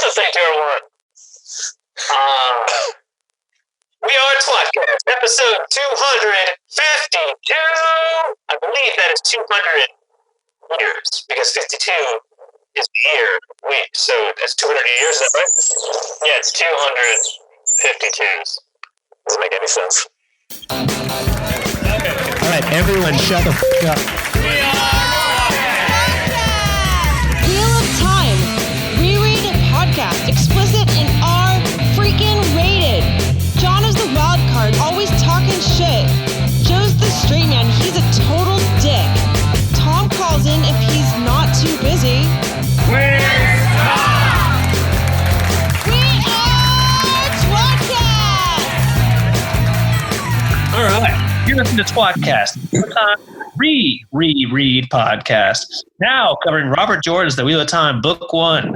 also thank everyone. We are tWoTcast, episode 252. I believe that is 200 years, because 52 is the year week, so that's 200 years, is that right? Yeah, it's 252s. Doesn't make any sense. All right, everyone, shut the f*** up. Wheel of Time, reread podcast, explicit and R freaking rated. Jono's the wild card, always talking shit. Joe's the straight man, he's a total dick. Tom calls in if he's not too busy. We are tWoTcast! All right, you're listening to tWoTcast, reread podcast. Now covering Robert Jordan's The Wheel of Time, Book 1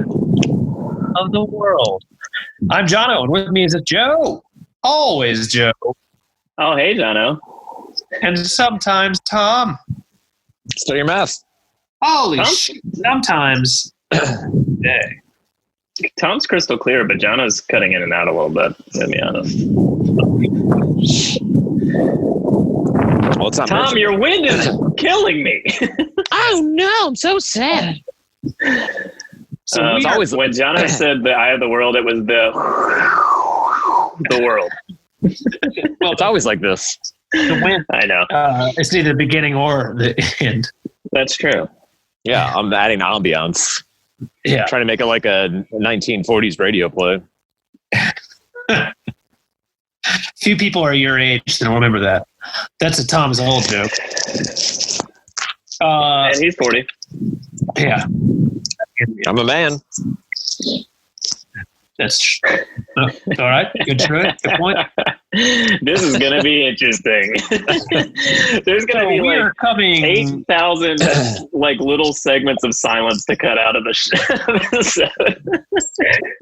of the World. I'm Jono, and with me is Joe. Always Joe. Oh, hey, Jono. And sometimes Tom. Still your mouth. Holy shit. Sometimes. Day. Tom's crystal clear, but Jono's cutting in and out a little bit, to be honest. Well, it's not Tom, your wind is killing me. Oh, no, I'm so sad. It's always when Jono said the eye of the world, it was the world. Well, it's always like this. The wind. I know. It's neither the beginning or the end. That's true. Yeah, I'm adding ambiance. Yeah. Trying to make it like a 1940s radio play. Few people are your age that will remember that. That's a Tom's old joke. And he's 40. Yeah. I'm a man. That's all right. Good point. Good point. This is going to be interesting. There's going to be like 8,000 like little segments of silence to cut out of the show.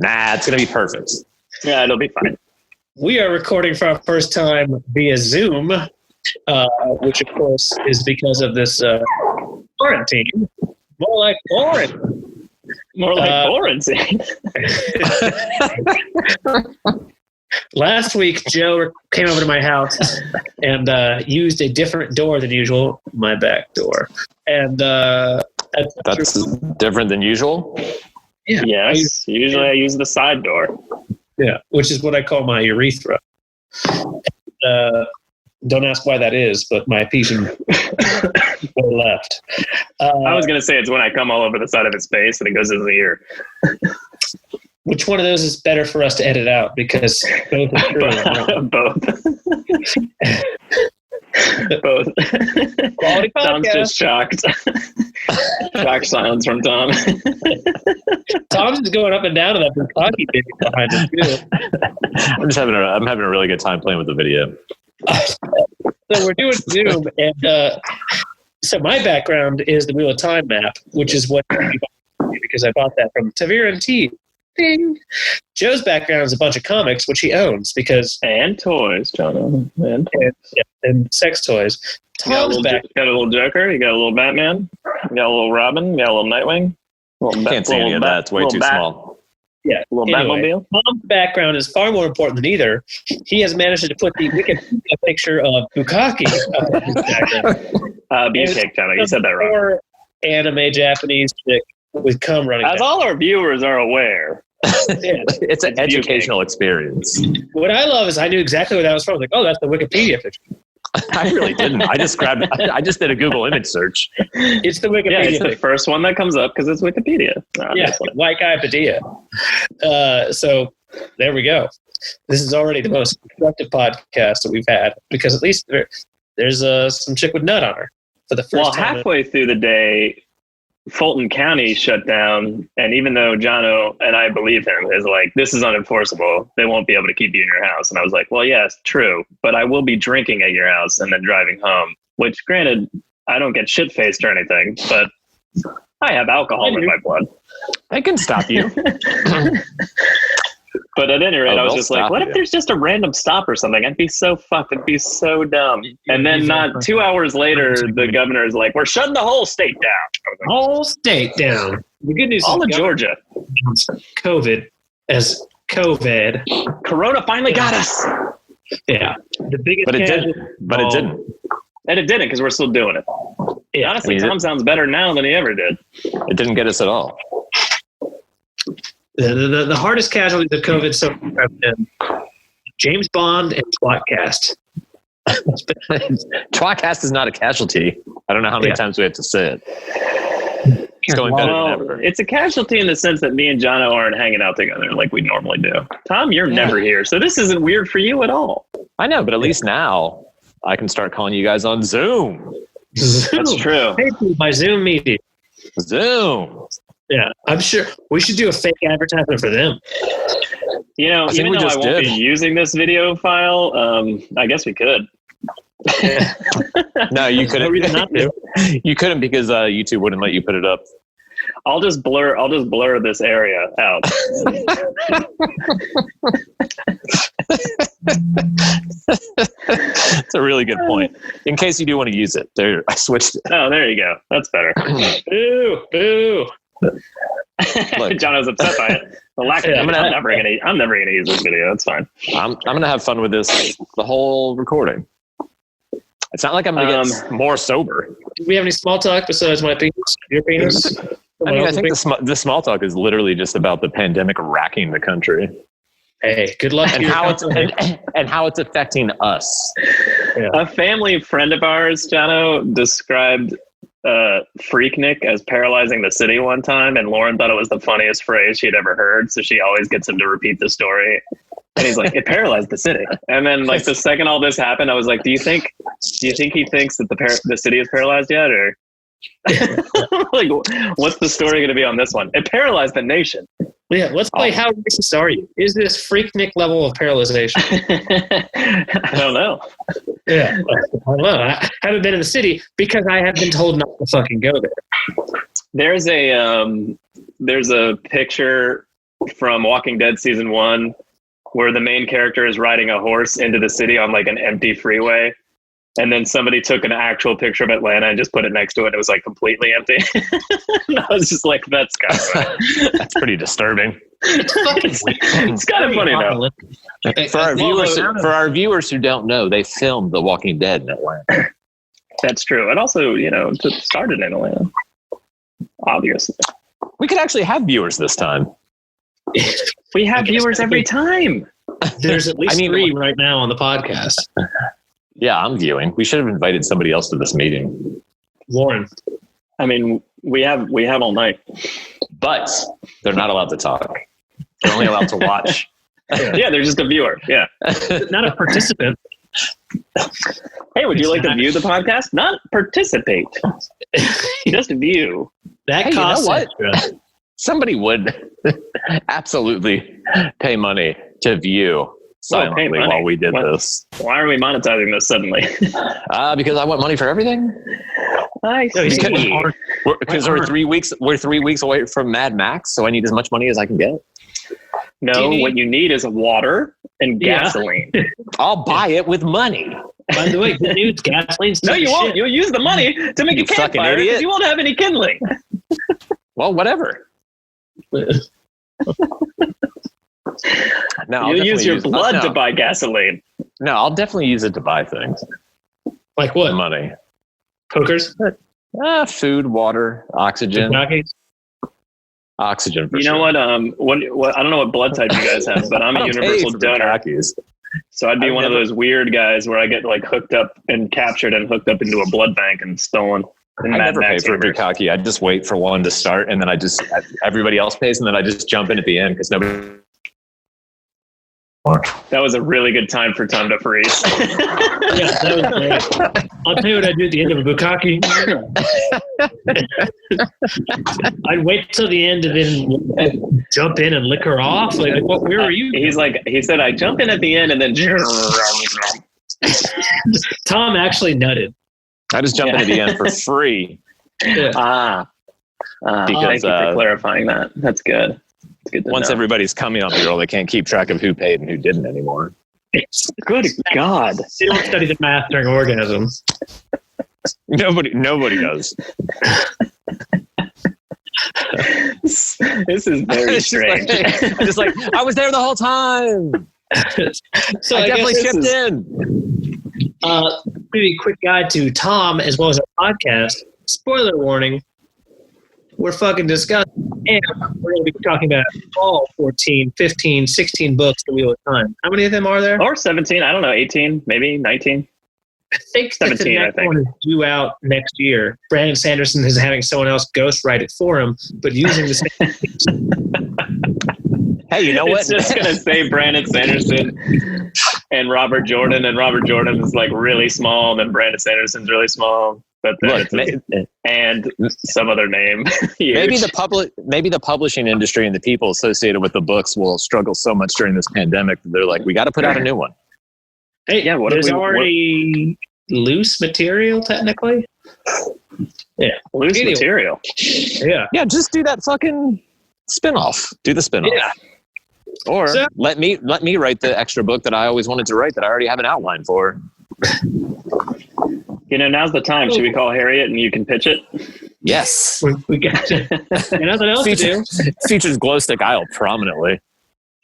Nah, it's going to be perfect. Yeah, it'll be fine. We are recording for our first time via Zoom, which of course is because of this quarantine. More like quarantine. More like quarantine. Last week, Joe came over to my house and used a different door than usual, my back door. And that's different than usual? Yeah. Yes. Usually I use the side door. Yeah, which is what I call my urethra. Don't ask why that is, but my epision left. I was going to say it's when I come all over the side of his face and it goes in the ear. Which one of those is better for us to edit out? Because both are true. Both. Both. Quality podcast. Tom's just shocked. Shocked silence from Tom. Tom's just going up and down to that hockey video behind him too. I'm having a really good time playing with the video. So we're doing Zoom, and so my background is the Wheel of Time map, which is what because I bought that from Tavira and T. Ding. Joe's background is a bunch of comics, which he owns because and toys, John, and sex toys. Got a little Joker. You got a little Batman. You got a little Robin. You got a little Nightwing. Can't see any of that. It's way too small. Yeah, a little Batmobile. Tom's background is far more important than either. He has managed to put the Wikipedia picture of Bukaki on his background. Beefcake, John. You said that wrong. Anime Japanese chick with cum running. As all our viewers are aware, it's an educational experience. What I love is I knew exactly where that was from. I was like, oh, that's the Wikipedia picture. I really didn't. I just did a Google image search. It's the Wikipedia. Yeah, it's the first one that comes up because it's Wikipedia. Yeah, like Wikipedia. So there we go. This is already the most productive podcast that we've had because at least there's some chick with nut on her for the first time. Well, halfway through the day, Fulton County shut down, and even though Jono and I believe him, is like, this is unenforceable. They won't be able to keep you in your house. And I was like, well, yes, true, but I will be drinking at your house and then driving home, which granted, I don't get shit-faced or anything, but I have alcohol in my blood. I can stop you. But at any rate, I was just like, what if there's just a random stop or something? I'd be so fucked. It'd be so dumb. And then not 2 hours later, the governor is like, we're shutting the whole state down. Whole state down. The good news all is of Georgia. COVID as COVID. Corona finally got us. Yeah. The biggest But it casualty didn't. But it didn't. And it didn't because we're still doing it. Yeah. Honestly, I mean, Tom sounds better now than he ever did. It didn't get us at all. The hardest casualties of COVID so far have been James Bond and tWoTcast. tWoTcast is not a casualty. I don't know how many times we have to say it. It's going better than ever. It's a casualty in the sense that me and Jono aren't hanging out together like we normally do. Tom, you're never here, so this isn't weird for you at all. I know, but at least now I can start calling you guys on Zoom. That's true. Hey, my Zoom meeting. Zoom. Yeah, I'm sure we should do a fake advertisement for them. You know, I think even we though I just won't did. be using this video file, I guess we could. No, you No reason couldn't. not to. You couldn't because YouTube wouldn't let you put it up. I'll just blur this area out. It's a really good point. In case you do want to use it, there I switched it. Oh, there you go. That's better. Boo, boo. Jono's upset by it. The lack of I'm never gonna use this video. That's fine. I'm gonna have fun with this the whole recording. It's not like I'm gonna get more sober. Do we have any small talk besides my penis? Your penis? I mean, I think the small talk is literally just about the pandemic racking the country Hey, good luck. and how it's affecting us. Yeah. A family friend of ours, Jono, described Freaknik as paralyzing the city one time, and Lauren thought it was the funniest phrase she'd ever heard, so she always gets him to repeat the story. And he's like, it paralyzed the city. And then, like, the second all this happened, I was like, do you think he thinks that the city is paralyzed yet, or like, what's the story going to be on this one? It paralyzed the nation. Yeah, let's play How Racist Are You? Is this Freaknik level of paralyzation? I don't know. Yeah. I don't know. I haven't been in the city because I have been told not to fucking go there. There's a picture from Walking Dead season 1 where the main character is riding a horse into the city on like an empty freeway. And then somebody took an actual picture of Atlanta and just put it next to it. It was like completely empty. And I was just like, that's kind of That's pretty disturbing. it's kind of funny though. For our viewers who don't know, they filmed The Walking Dead in Atlanta. That's true. And also, it started in Atlanta. Obviously. We could actually have viewers this time. We have viewers every time. There's at least 3 right now on the podcast. Yeah, I'm viewing. We should have invited somebody else to this meeting. Lauren. I mean, we have all night. But they're not allowed to talk. They're only allowed to watch. Yeah, they're just a viewer. Yeah. Not a participant. Hey, would you like to view the podcast? Not participate. Just view. That costs extra. Somebody would absolutely pay money to view silently while we did this. Why are we monetizing this suddenly? Because I want money for everything. I see. Because we're 3 weeks. We're 3 weeks away from Mad Max, so I need as much money as I can get. No, what you need is water and gasoline. I'll buy it with money. By the way, good news, gasoline's No, you won't. You'll use the money to make a campfire because you won't have any kindling. Well, whatever. No, you'll use your blood to buy gasoline. No, I'll definitely use it to buy things. Like what? Money. Hookers? Food, water, oxygen. Oxygen, for you sure. know what? What? I don't know what blood type you guys have, but I'm a universal donor. So I'd be one of those weird guys where I get like hooked up and captured and hooked up into a blood bank and stolen. I never pay for a bukkake. I just wait for one to start, and then everybody else pays, and then I just jump in at the end because nobody. That was a really good time for Tom to freeze. Yeah, that was great. I'll tell you what I do at the end of a bukkake. I'd wait till the end and then jump in and lick her off. Like what? Where were you? He said, I jump in at the end and then. Tom actually nutted. I just jump in at the end for free. Yeah. Thank you for clarifying that. That's good. Once everybody's coming on the girl, they can't keep track of who paid and who didn't anymore. Good God. They don't study the math during orgasm. Nobody does. This is very strange. I'm just like, I was there the whole time. So I I definitely guess chipped this in. pretty quick guide to Tom as well as our podcast. Spoiler warning. We're fucking disgusting. And we're going to be talking about all 14, 15, 16 books that we will time. How many of them are there? Or 17, I don't know, 18, maybe 19. I think 17, that the next I think. one is due out next year. Brandon Sanderson is having someone else ghostwrite it for him, but using the same. Hey, you know what? It's just going to say Brandon Sanderson and Robert Jordan, and Robert Jordan is like really small, and then Brandon Sanderson's really small. But then and some other name. Maybe the publishing industry and the people associated with the books will struggle so much during this pandemic that they're like, we got to put out a new one. Hey, yeah, there's already loose material, technically. Yeah, loose material. Yeah, just do that fucking spinoff. Do the spinoff. Yeah. Or let me write the extra book that I always wanted to write that I already have an outline for. You know, now's the time. Should we call Harriet and you can pitch it? Yes. We got to. Nothing else to do. Features Glow Stick Isle prominently.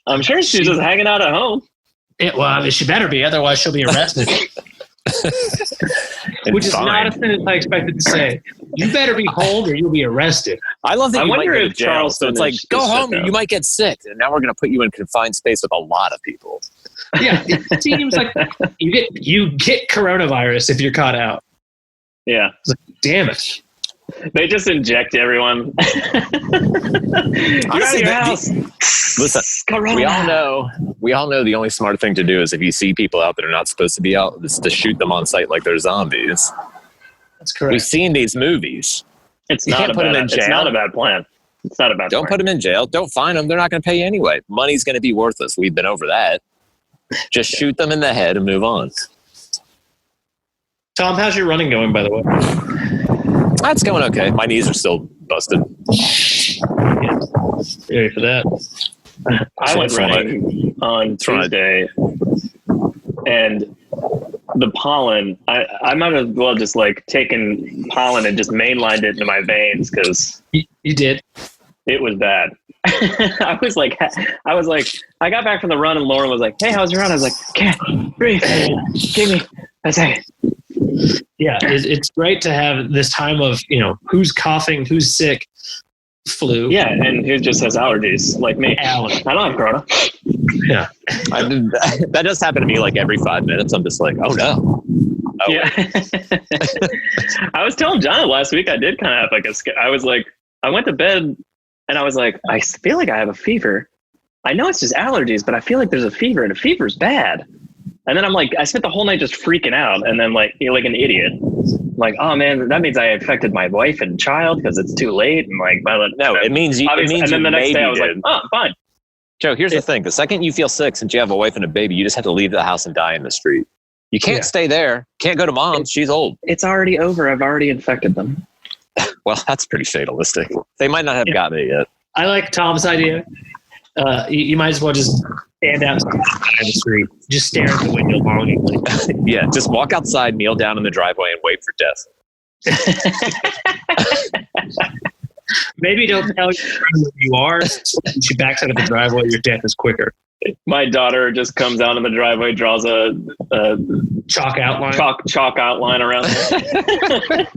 I'm sure she's just hanging out at home. Well, I mean, she better be. Otherwise, she'll be arrested. Which is not a sentence I expected to say. You better be home or you'll be arrested. I love that I you might wonder go to if jail. Charles So it's like, go home, you might get sick. And now we're going to put you in confined space with a lot of people. Yeah, it seems like you get coronavirus if you're caught out. Yeah. It's like, damn it. They just inject everyone. You're out of your house. Listen, Corona. we all know the only smart thing to do is if you see people out that are not supposed to be out, is to shoot them on sight like they're zombies. That's correct. We've seen these movies. It's not a bad plan. It's not a bad plan. Don't put them in jail. Don't fine them. They're not going to pay you anyway. Money's going to be worthless. We've been over that. Just shoot them in the head and move on. Tom, how's your running going, by the way? That's going okay. My knees are still busted. Yeah. Ready for that? I went running on Tuesday, and the pollen, I might as well just like taken pollen and just mainlined it into my veins because you did. It was bad. I was like, I got back from the run and Lauren was like, hey, how's your run? I was like, can't breathe. Give me a second. Yeah, it's great to have this time of, who's coughing, who's sick, flu. Yeah, and who just has allergies, like me. Alan. I don't have corona. Yeah. That does happen to me like every 5 minutes. I'm just like, oh no. Oh. Yeah. I was telling John last week, I did kind of have like I was like, I went to bed and I was like, I feel like I have a fever. I know it's just allergies, but I feel like there's a fever and a fever's bad. And then I'm like, I spent the whole night just freaking out. And then like an idiot. I'm like, oh man, that means I infected my wife and child because it's too late. And like, no, it means you. It means and then the next day I was like, oh, fine. Joe, here's the thing. The second you feel sick, since you have a wife and a baby, you just have to leave the house and die in the street. You can't stay there. Can't go to mom. She's old. It's already over. I've already infected them. Well, that's pretty fatalistic. They might not have gotten it yet. I like Tom's idea. You might as well just stand outside in the street. Just stare at the window longingly. Yeah, just walk outside, kneel down in the driveway, and wait for death. Maybe don't tell your friend who you are. She backs out of the driveway. Your death is quicker. My daughter just comes out in the driveway, draws a chalk outline. Chalk outline around it.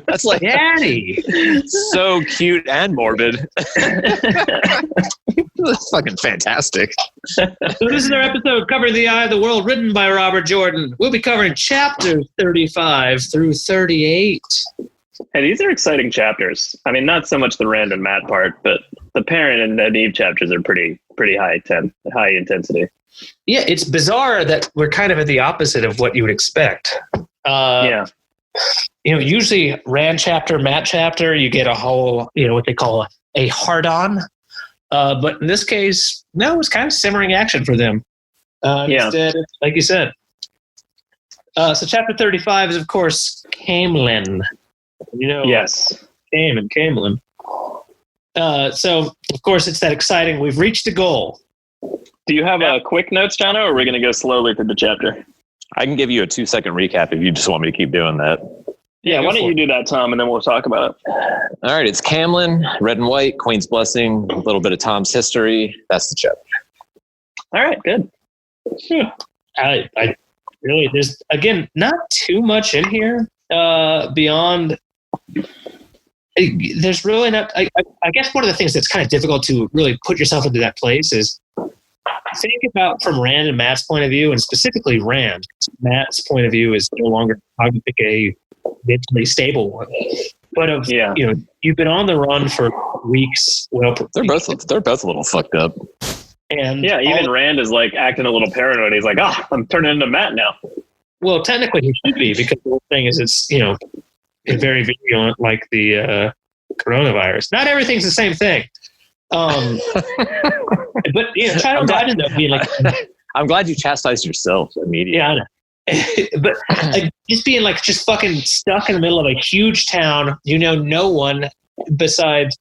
That's like Daddy. So cute and morbid. That's fucking fantastic. So this is our episode covering The Eye of the World, written by Robert Jordan. We'll be covering chapters 35 through 38. Hey, these are exciting chapters. I mean, not so much the Rand and Matt part, but the Parent and Eve chapters are pretty high intensity. Yeah, it's bizarre that we're kind of at the opposite of what you would expect. Yeah. Usually Rand chapter, Matt chapter, you get a whole, what they call a hard-on. But in this case, no, it was kind of simmering action for them. Instead, like you said. So chapter 35 is, of course, Camelin. Yes. Camelin. So, of course, it's that exciting. We've reached the goal. Do you have quick notes, Jono, or are we going to go slowly through the chapter? I can give you a 2-second recap if you just want me to keep doing that. Yeah, why don't you do that, Tom, and then we'll talk about it. All right, it's Camlin, red and white, Queen's Blessing, a little bit of Tom's history. That's the chip. All right, good. I really, there's, again, not too much in here beyond. There's really not. I guess one of the things that's kind of difficult to really put yourself into that place is think about from Rand and Matt's point of view, and specifically Rand. Matt's point of view is no longer a mentally stable one. But you've been on the run for weeks. Well, they're both a little fucked up. And even Rand is like acting a little paranoid. He's like, I'm turning into Matt now. Well, technically he should be, because the whole thing is it's very virulent, like the coronavirus. Not everything's the same thing. But try to imagine though being like. I'm glad you chastised yourself immediately. Yeah, I know. But just being like just fucking stuck in the middle of a huge town, no one besides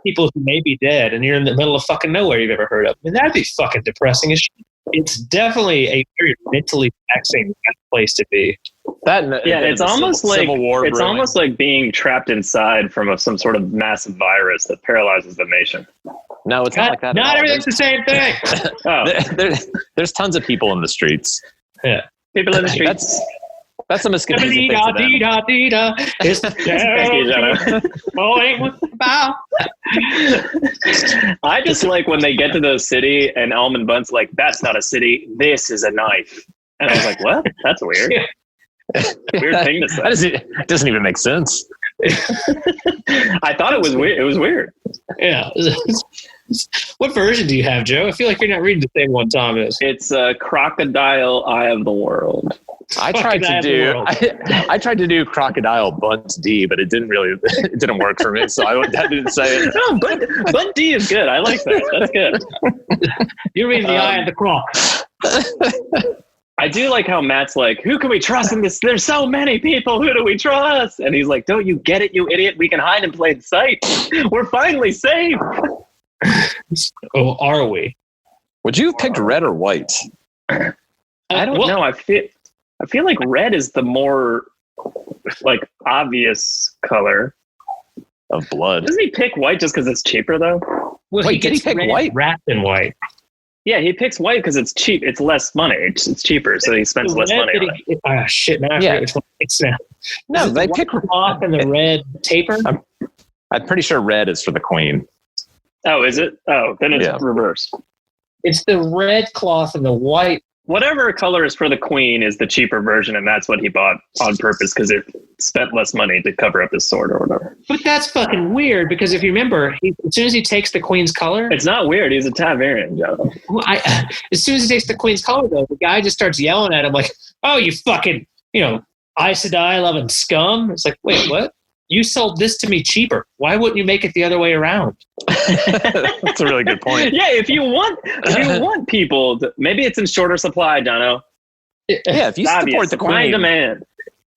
people who may be dead, and you're in the middle of fucking nowhere you've ever heard of. I mean, that'd be fucking depressing as shit. It's definitely a very mentally taxing place to be. It's almost like being trapped inside from some sort of massive virus that paralyzes the nation. No, it's not like that. Not everything's the same thing. There's tons of people in the streets. Yeah. People in the streets. That's a misconception. It's I just like when they get to the city and Almond Bunt's like, that's not a city, this is a knife. And I was like, what? That's weird. Weird thing to say. It doesn't even make sense. I thought it was weird. It was weird. Yeah. What version do you have, Joe? I feel like you're not reading the same one Tom is. It's Crocodile Eye of the World. I tried to do Crocodile Bunt D, but it didn't work for me, so I didn't say it. No, Bunt D is good. I like that. That's good. You're reading the Eye of the Croc. I do like how Matt's like, who can we trust in this? There's so many people. Who do we trust? And he's like, don't you get it, you idiot? We can hide in plain sight. We're finally safe. Oh, are we? Would you have picked red or white? I don't know. I feel like red is the more like obvious color of blood. Doesn't he pick white just because it's cheaper though? Well, wait, did he pick white? Wrapped in white. Yeah, he picks white because it's cheap. It's less money. It's cheaper, so he spends less money on it. Shit! Now I forget which one it's now. No, they pick cloth and the red taper. I'm pretty sure red is for the queen. Oh, is it? Oh, then it's reversed. It's the red cloth and the white. Whatever color is for the queen is the cheaper version, and that's what he bought on purpose because it spent less money to cover up his sword or whatever. But that's fucking weird because if you remember, as soon as he takes the queen's color... It's not weird. He's a Tavarian, Jono. Well, as soon as he takes the queen's color, though, the guy just starts yelling at him like, oh, you fucking, Aes Sedai loving scum. It's like, wait, what? You sold this to me cheaper. Why wouldn't you make it the other way around? That's a really good point. Yeah, if you want people to, maybe it's in shorter supply, Jono. Yeah, if you support the queen, demand.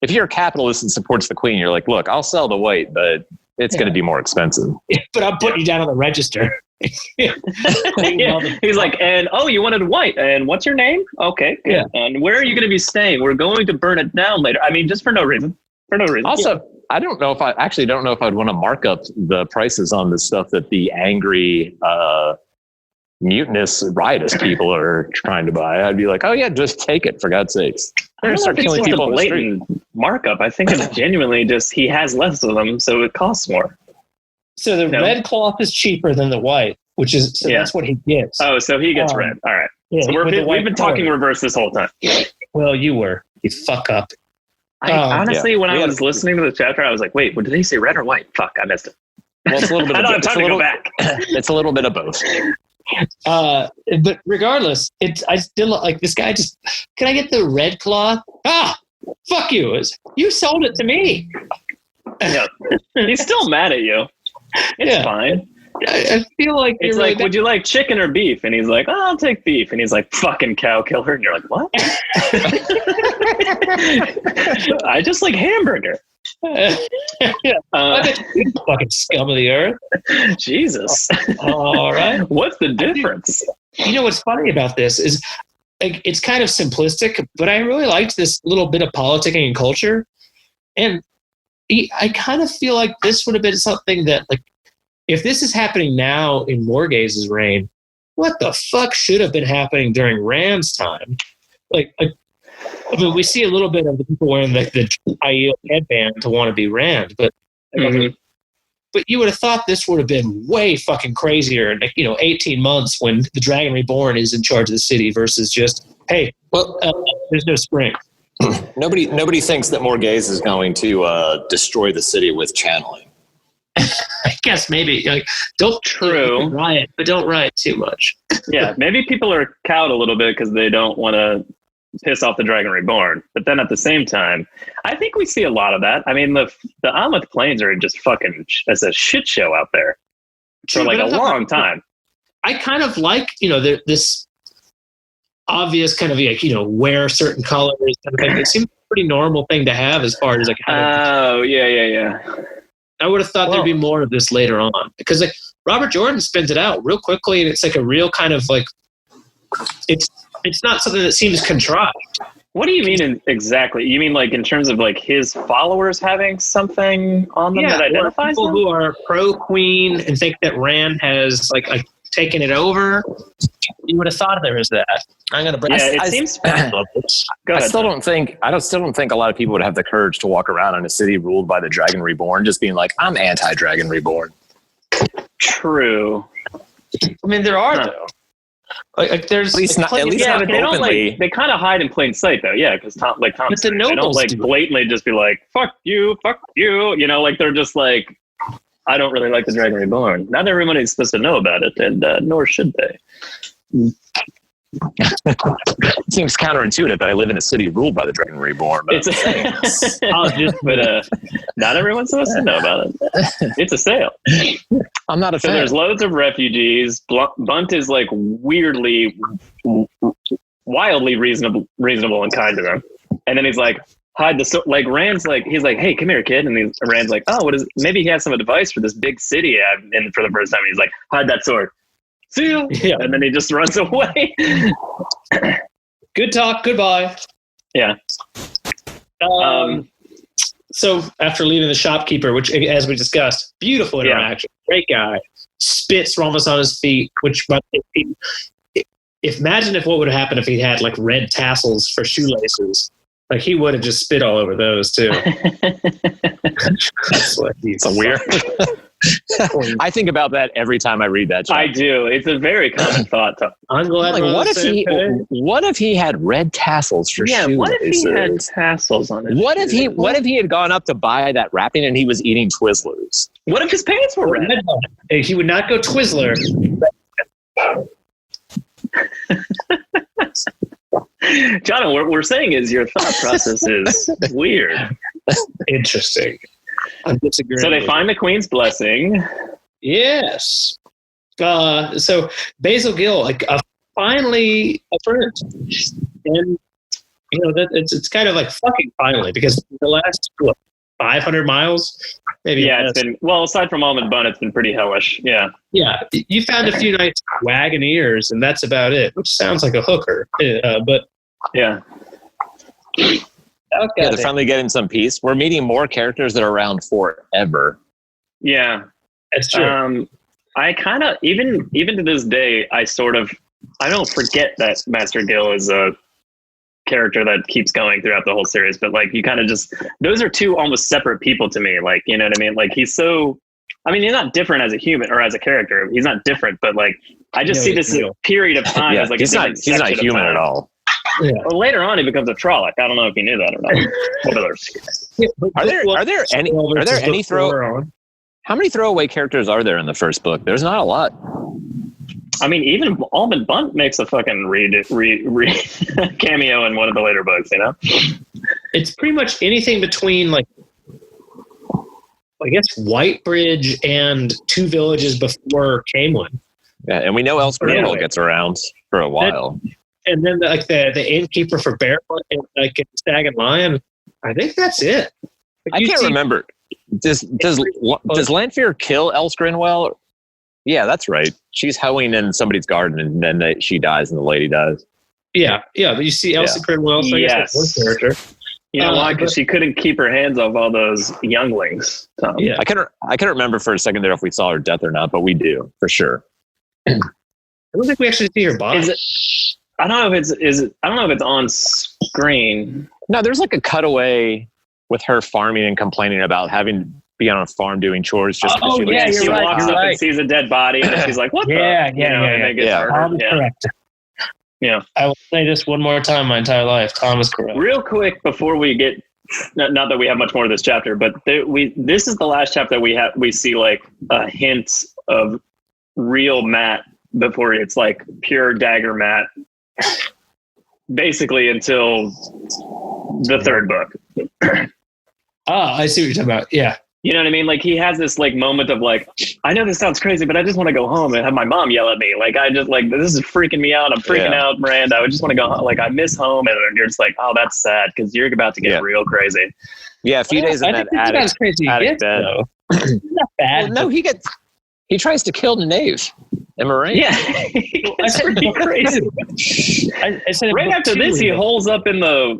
If you're a capitalist and supports the queen, you're like, look, I'll sell the white, but it's going to be more expensive. But I'm putting you down on the register. Yeah. He's like, and you wanted white, and what's your name? Okay, good. Yeah. And where are you going to be staying? We're going to burn it down later. I mean, just for no reason. Also, I don't know if I'd want to mark up the prices on the stuff that the angry, mutinous, riotous people are trying to buy. I'd be like, oh yeah, just take it for God's sakes. They're start killing people in the street. Markup. I think it's genuinely just he has less of them, so it costs more. So the red cloth is cheaper than the white, which is that's what he gets. Oh, so he gets red. All right. Yeah, so we've been talking reverse this whole time. Well, you were. You fuck up. Honestly, when I was listening to the chapter, I was like, wait, what did they say, red or white? Fuck, I missed it. Well, it's a little bit I don't have time to go back. It's a little bit of both. But regardless, I still like this guy just, can I get the red cloth? Fuck you. You sold it to me. Yeah. He's still mad at you. It's fine. I feel like it's like, would you like chicken or beef? And he's like, I'll take beef. And he's like, fucking cow killer. And you're like, what? I just like hamburger. Fucking scum of the earth. Jesus. All right. What's the difference? What's funny about this is it's kind of simplistic, but I really liked this little bit of politicking and culture. And I kind of feel like this would have been something that, like, if this is happening now in Morgaze's reign, what the fuck should have been happening during Rand's time? Like I mean, we see a little bit of the people wearing the IEO headband to want to be Rand, but but you would have thought this would have been way fucking crazier in 18 months when the Dragon Reborn is in charge of the city versus just, hey, there's no spring. Nobody thinks that Morgaze is going to destroy the city with channeling. I guess maybe don't riot, but don't riot too much. Yeah, maybe people are cowed a little bit because they don't want to piss off the Dragon Reborn. But then at the same time, I think we see a lot of that. I mean, the Amleth Plains are just fucking as a shit show out there for like a long time. I kind of like this obvious kind of wear certain colors kind of thing. It seems a pretty normal thing to have as far as like how yeah. I would have thought there'd be more of this later on because like Robert Jordan spins it out real quickly and it's like a real kind of like it's not something that seems contrived. What do you mean exactly? You mean like in terms of like his followers having something on them that identifies people them? Who are pro Queen and think that Rand has like taken it over? You would have thought there was that. I'm going to break. Yeah, it seems. I still don't think a lot of people would have the courage to walk around in a city ruled by the Dragon Reborn, just being like, "I'm anti-Dragon Reborn." True. I mean, there are though. Like there's at least not but they openly. don't they kind of hide in plain sight though. Yeah, because Tom the they don't like blatantly just be like, "Fuck you," like they're just like, I don't really like the Dragon Reborn. Not everybody is supposed to know about it, and nor should they. It seems counterintuitive that I live in a city ruled by the Dragon Reborn. But but not everyone's supposed to know about it. It's a sale. I'm not a fan. So there's loads of refugees. Bunt is like weirdly, wildly reasonable and kind to them. And then he's like, hide the sword. Like Rand's like, he's like, hey, come here, kid. And Rand's like, oh, what is? Maybe he has some advice for this big city. And for the first time, he's like, hide that sword. See you. Yeah. And then he just runs away. Good talk. Goodbye. Yeah. So after leaving the shopkeeper, which, as we discussed, beautiful interaction, great guy, spits almost on his feet. Which, imagine if what would have happened if he had like red tassels for shoelaces. Like he would have just spit all over those too. That's what he's weird. I think about that every time I read that chapter. I do. It's a very common thought. I'm glad. Like, what if he had red tassels for shoelaces? What if he had tassels on his What if he had gone up to buy that wrapping and he was eating Twizzlers? What if his pants were red? He would not go Twizzler. Jono, what we're saying is your thought process is weird. Interesting. I'm disagreeing. So they find the Queen's blessing. Yes. So Basil Gill, finally a friend, and it's kind of like fucking finally because the last 500 miles, maybe. Yeah, it's been aside from Almond Bun, it's been pretty hellish. Yeah. Yeah, you found a few nice wagoners, and that's about it. Which sounds like a hooker, but yeah. Okay, they're finally getting some peace. We're meeting more characters that are around forever. Yeah, that's true. I kind of even to this day, I don't forget that Master Gill is a character that keeps going throughout the whole series. But like, you kind of those are two almost separate people to me. Like, you know what I mean? Like, he's not different as a human or as a character. He's not different, but like, I just see this period of time as like he's not human at all. Yeah. Well, later on, he becomes a Trolloc. I don't know if you knew that or not. Are there any How many throwaway characters are there in the first book? There's not a lot. I mean, even Almond Bunt makes a fucking cameo in one of the later books. It's pretty much anything between like, I guess, Whitebridge and two villages before Camelin. Yeah, and we know Elsgrindwell gets around for a while. And then the innkeeper for Barefoot and like Stag and Lion. I think that's it. I can't remember. Does Lanfear kill Elsgrindwell? Yeah, that's right. She's hoeing in somebody's garden, and then she dies, and the lady dies. Yeah. But you see Elsgrindwell. So yes. I guess that's one character. You know why? Because she couldn't keep her hands off all those younglings, Tom. Yeah. I couldn't remember for a second there if we saw her death or not, but we do for sure. I don't think we actually see her body. I don't know if it's on screen. No, there's like a cutaway with her farming and complaining about having to be on a farm doing chores just because she looks she walks up and sees a dead body and she's like, what the? And then gets murdered. Tom is correct. Yeah. I will say this one more time my entire life. Tom is correct. Real quick before we get, not that we have much more of this chapter, but this is the last chapter we see like a hint of real Matt before it's like pure dagger Matt. Basically until the third book. I see what you're talking about. Yeah. You know what I mean? Like he has this like moment of like, I know this sounds crazy, but I just want to go home and have my mom yell at me. Like I just like, this is freaking me out. I'm freaking out, Miranda. I just want to go home. Like I miss home. And you're just like, oh, that's sad because you're about to get real crazy. Yeah, a few days in that attic bed. Not bad. Well, no, he tries to kill Nave and Moraine. Yeah. That's pretty crazy. I said right after this, he holes up in the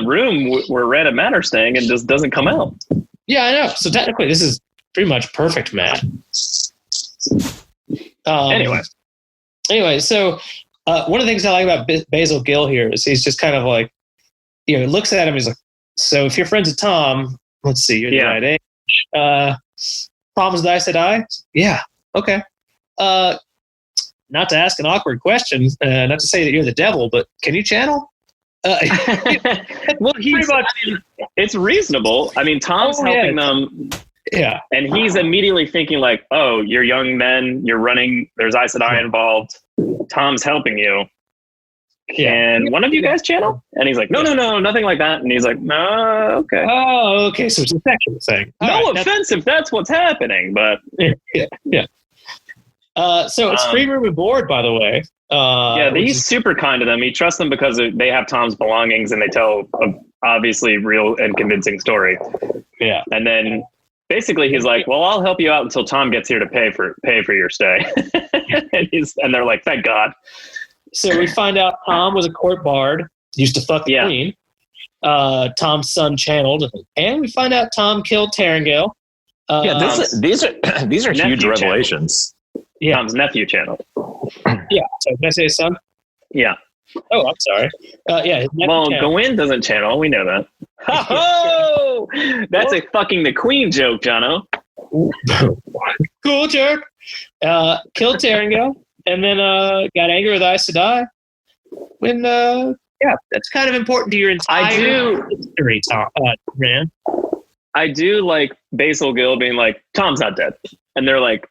room where Rand and Matt are staying and just doesn't come out. Yeah, I know. So technically, this is pretty much perfect, Matt. Anyway, so one of the things I like about Basil Gill here is he's just kind of like, he looks at him. He's like, so if you're friends with Tom, let's see, you're the right age. Problems with Aes Sedai? Yeah. Okay. Not to ask an awkward question, not to say that you're the devil, but can you channel? Well, it's reasonable. I mean, Tom's helping them. Yeah. And he's immediately thinking like, oh, you're young men, you're running, there's Aes Sedai involved. Tom's helping you. Can one of you guys channel? And he's like, no, nothing like that. And he's like, no, okay. Oh, okay. So it's a sexual thing. No offense if that's what's happening, but yeah. So it's free room and board, by the way. He's super kind to them. He trusts them because they have Tom's belongings and they tell a obviously real and convincing story. Yeah. And then basically he's like, well, I'll help you out until Tom gets here to pay for your stay. and they're like, thank God. So we find out Tom was a court bard, used to fuck the queen. Tom's son channeled, and we find out Tom killed Tarangale. These are huge revelations. Yeah. Tom's nephew channeled. Yeah. So can I say his son? Yeah. Oh, I'm sorry. His well, Gawain doesn't channel. We know that. Oh, that's a fucking the queen joke, Jono. Cool jerk. Killed Tarangale. And then got angry with Aes Sedai. When that's kind of important to your entire history, Rand. I do like Basil Gill being like, Tom's not dead. And they're like,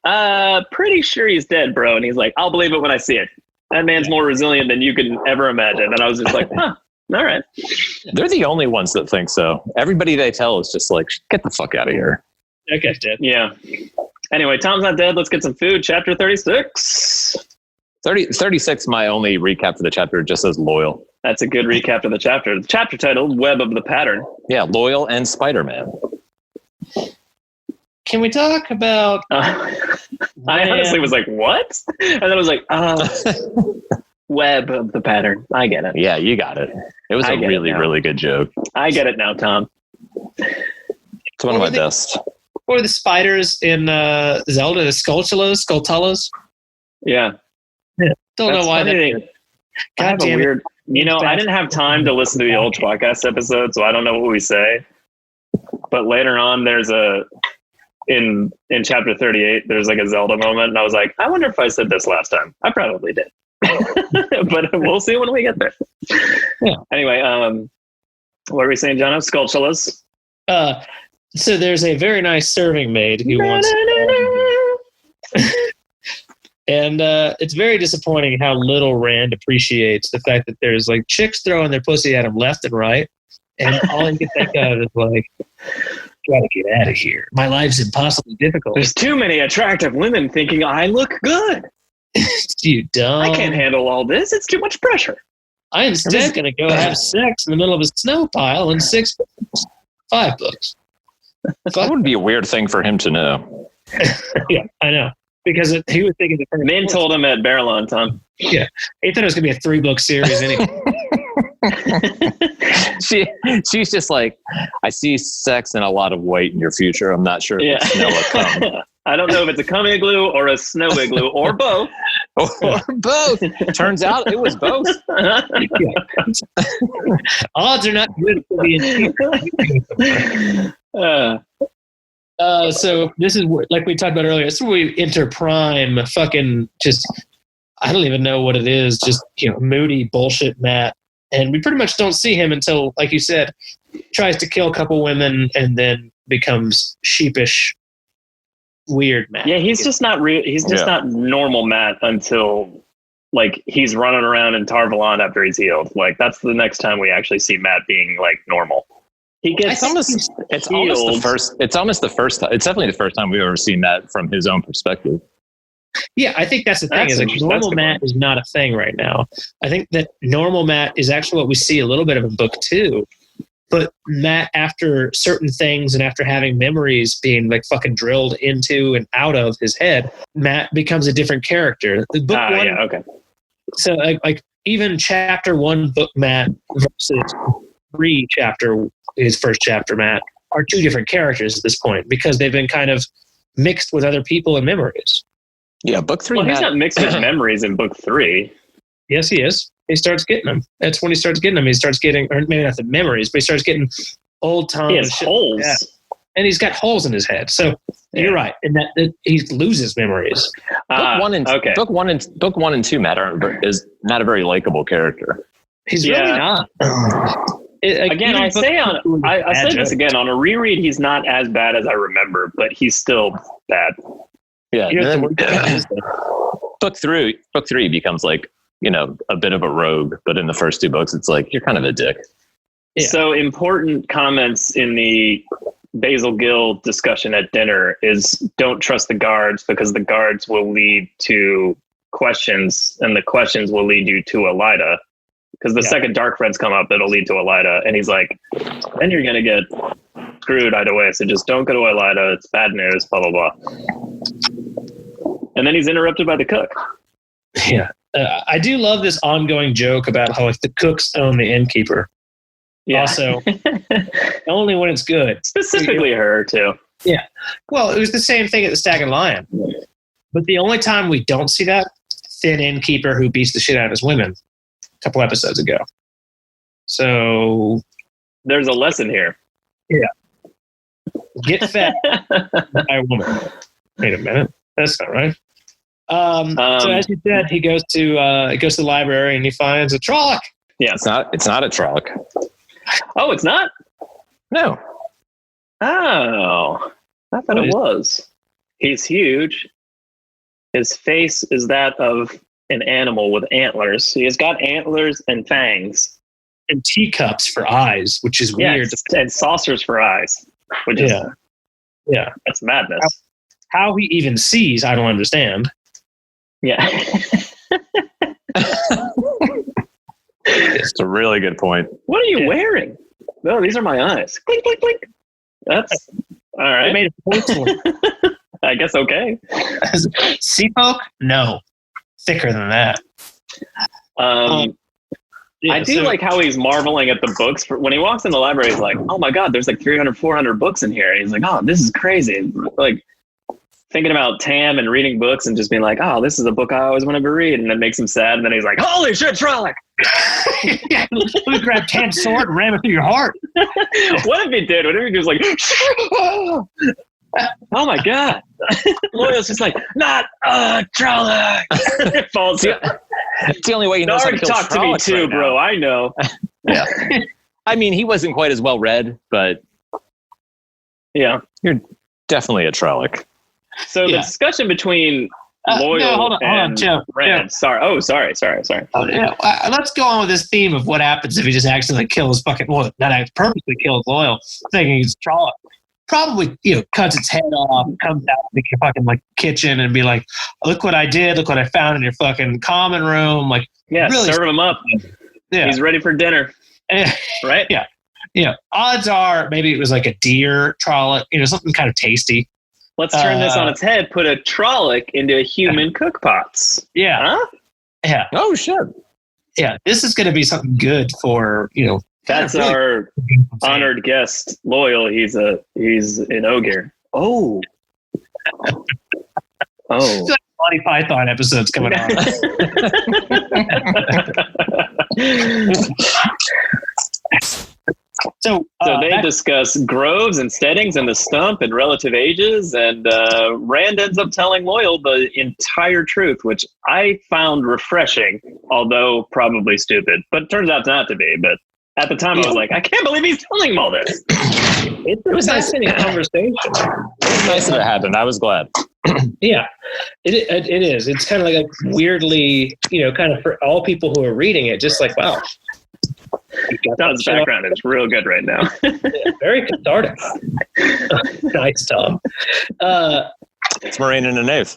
pretty sure he's dead, bro. And he's like, I'll believe it when I see it. That man's more resilient than you can ever imagine. And I was just like, all right. They're the only ones that think so. Everybody they tell is just like, get the fuck out of here. That guy's dead. Yeah. Anyway, Tom's not dead. Let's get some food. Chapter 36. 36, my only recap for the chapter, just says loyal. That's a good recap of the chapter. The chapter titled Web of the Pattern. Yeah, loyal and Spider-Man. Can we talk about... I honestly was like, what? And then I was like, Web of the Pattern. I get it. Yeah, you got it. It was a really good joke. I get it now, Tom. It's one of my best. Or the spiders in Zelda, the Skulltulas. Yeah. Don't know why they. I have a weird. I didn't have time to listen to the old tWoTcast episode, so I don't know what we say. But later on, there's in chapter 38, there's like a Zelda moment, and I was like, I wonder if I said this last time. I probably did, but we'll see when we get there. Yeah. Anyway, what are we saying, Jono? Skulltulas. So there's a very nice serving maid who wants. And it's very disappointing how little Rand appreciates the fact that there's like chicks throwing their pussy at him left and right. And all he can think of is like, gotta get out of here. My life's impossibly difficult. There's too many attractive women thinking I look good. You dumb. I can't handle all this. It's too much pressure. I'm instead going to go have sex in the middle of a snow pile in 6 books. 5 books. That would be a weird thing for him to know. Yeah, I know. Because he was thinking the first Men told him at Barrelon, Tom. Yeah. He thought it was going to be a 3-book series anyway. She's just like, I see sex and a lot of white in your future. I'm not sure if it's snow or cum. I don't know if it's a cum igloo or a snow igloo or both. Or both. Turns out it was both. Odds are not good for the so this is like we talked about earlier. This is where we enter prime fucking just, I don't even know what it is. Just, moody bullshit Matt. And we pretty much don't see him until, like you said, tries to kill a couple women and then becomes sheepish, weird Matt. Yeah, he's just not real. He's just not normal Matt until like he's running around in Tarvalon after he's healed. Like that's the next time we actually see Matt being like normal. He gets it's almost the first. It's almost the first time. It's definitely the first time we've ever seen Matt from his own perspective. Yeah, I think that's the thing. Is like normal Matt is not a thing right now. I think that normal Matt is actually what we see a little bit of in book 2. But Matt, after certain things and after having memories being like fucking drilled into and out of his head, Matt becomes a different character. The book 1, yeah, okay. So like even chapter 1 book Matt versus 3 chapter his first chapter Matt are 2 different characters at this point because they've been kind of mixed with other people and memories. Yeah, book 3. Well, he's not mixed with memories in book 3. Yes, he is. He starts getting them. That's when he starts getting them. He starts getting, or maybe not the memories, but he starts getting old time. He has holes. Like and he's got holes in his head. So you're right. And that he loses memories. Book 1 and 2, Matt is not a very likable character. He's really not. Again, I say this again on a reread. He's not as bad as I remember, but he's still bad. Yeah. Book 3 becomes like, a bit of a rogue, but in the first 2 books, it's like, you're kind of a dick. Yeah. So important comments in the Basil Gill discussion at dinner is don't trust the guards because the guards will lead to questions and the questions will lead you to Elida. Because the second Dark Friends come up, it'll lead to Elida. And he's like, then you're going to get screwed either way. So just don't go to Elida. It's bad news, blah, blah, blah. And then he's interrupted by the cook. Yeah. I do love this ongoing joke about how like the cooks own the innkeeper. Yeah. Also, only when it's good. Specifically her, too. Yeah. Well, it was the same thing at the Stag and Lion. But the only time we don't see that, thin innkeeper who beats the shit out of his women a couple episodes ago. So there's a lesson here. Yeah. Get fed by a woman. Wait a minute. That's not right. So as you said, he goes to the library and he finds a Trolloc. Yeah, it's not a Trolloc. Oh, it's not? No. Oh, I thought it was. He's huge. His face is that of an animal with antlers. He has got antlers and fangs. And teacups for eyes, which is weird. And saucers for eyes, which is that's madness. How he even sees, I don't understand. Yeah. It's a really good point. What are you wearing? No, these are my eyes. Clink, clink, clink. That's all right. I made a point for it. I guess okay. Sea folk? No. Thicker than that. I do like how he's marveling at the books. When he walks in the library, he's like, oh my God, there's like 300, 400 books in here. And he's like, oh, this is crazy. Like thinking about Tam and reading books and just being like, oh, this is a book I always wanted to read. And it makes him sad. And then he's like, holy shit, Trolloc. Let me grab Tam's sword and ram it through your heart. What if he did? What if he was like, oh my God. Loyal's just like, not Trolloc. It falls down. It's the only way you know how to kill talk to me too, bro. I know. Yeah. I mean, he wasn't quite as well read, but yeah, you're definitely a Trolloc. So the discussion between Loyal and Rand. Sorry. Let's go on with this theme of what happens if he just accidentally kills purposely kills Loyal, thinking he's Trolloc. Probably, cuts its head off, comes out of the fucking kitchen and be like, look what I did, look what I found in your fucking common room. Like, really serve him up. Yeah. He's ready for dinner. Right? Yeah. Odds are maybe it was like a deer Trolloc, something kind of tasty. Let's turn this on its head, put a Trolloc into a human cookpots. Yeah. Huh? Yeah. Oh shit. Yeah. This is going to be something good for, That's really our honored guest, Loyal. He's an ogre. Oh. Oh. Like Monty Python episodes coming on. So they discuss groves and steadings and the stump and relative ages, and Rand ends up telling Loyal the entire truth, which I found refreshing, although probably stupid. But it turns out not to be. But at the time, I was like, I can't believe he's telling him all this. It was a fascinating conversation. It's nice that it happened. I was glad. Yeah, it is. It's kind of like a weirdly, kind of for all people who are reading it, just like, wow. Tom's background is real good right now. Very cathartic. Nice, Tom. It's Moraine and the Knave.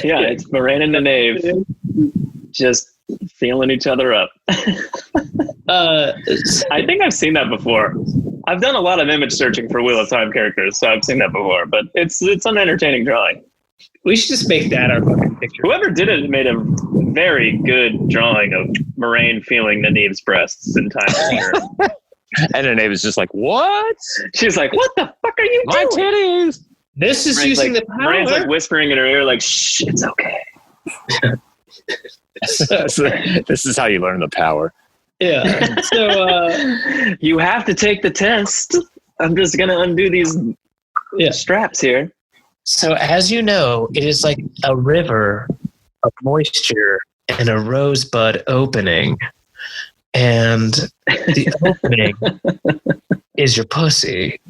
Yeah, it's Moraine and the Knave. Just feeling each other up. I think I've seen that before. I've done a lot of image searching for Wheel of Time characters, so I've seen that before, but it's an entertaining drawing. We should just make that our fucking picture. Whoever did it made a very good drawing of Moraine feeling Nynaeve's breasts in time. And Nynaeve is just like, what? She's like, what the fuck are you My doing? titties. This is Moraine's using like, the power. Moraine's like whispering in her ear, like, shh, it's okay. This is how you learn the power. Yeah. So you have to take the test. I'm just gonna undo these straps here. So as you know, it is like a river of moisture and a rosebud opening. And the opening is your pussy.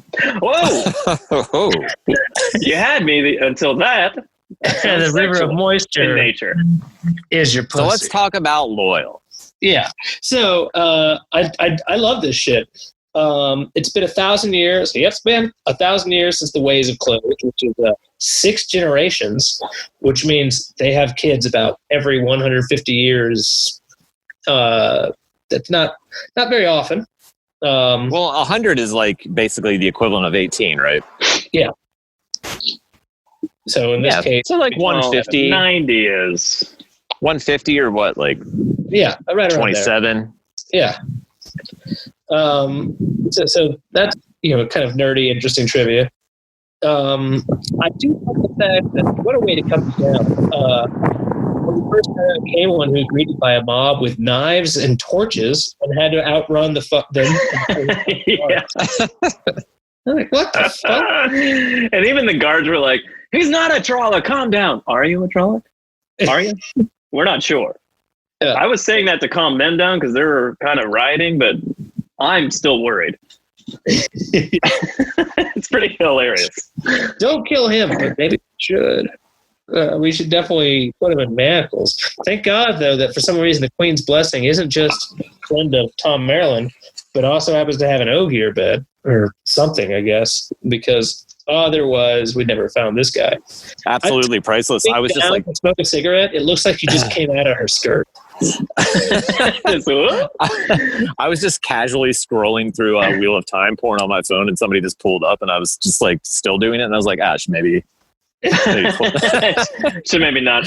Whoa! You had me until that. And the river of moisture in nature is your pussy. So let's talk about Loyal. Yeah. So I love this shit. It's been 1,000 years. It's been 1,000 years since the ways of clothes, which is 6 generations, which means they have kids about every 150 years. That's not very often. Well, 100 is like basically the equivalent of 18, right? Yeah. So in this case, so like 150, 90 is 150 or what? Like right around 27. There. Yeah. So that's kind of nerdy, interesting trivia. I do like the fact that what a way to come down. When the first time came one who was greeted by a mob with knives and torches and had to outrun them. Yeah. I'm like, what the fuck? And even the guards were like, he's not a Trolloc, calm down. Are you a Trolloc? Are you? We're not sure. Yeah. I was saying that to calm them down because they were kind of rioting, but I'm still worried. It's pretty hilarious. Don't kill him, but maybe we should. We should definitely put him in manacles. Thank God, though, that for some reason the Queen's blessing isn't just a friend of Tom Maryland, but also happens to have an ogier bed or something, I guess, because otherwise we'd never found this guy. Absolutely priceless. I was just like, smoke a cigarette. It looks like you just came out of her skirt. I was just casually scrolling through Wheel of Time, porn on my phone, and somebody just pulled up, and I was just like still doing it, and I was like, maybe should maybe not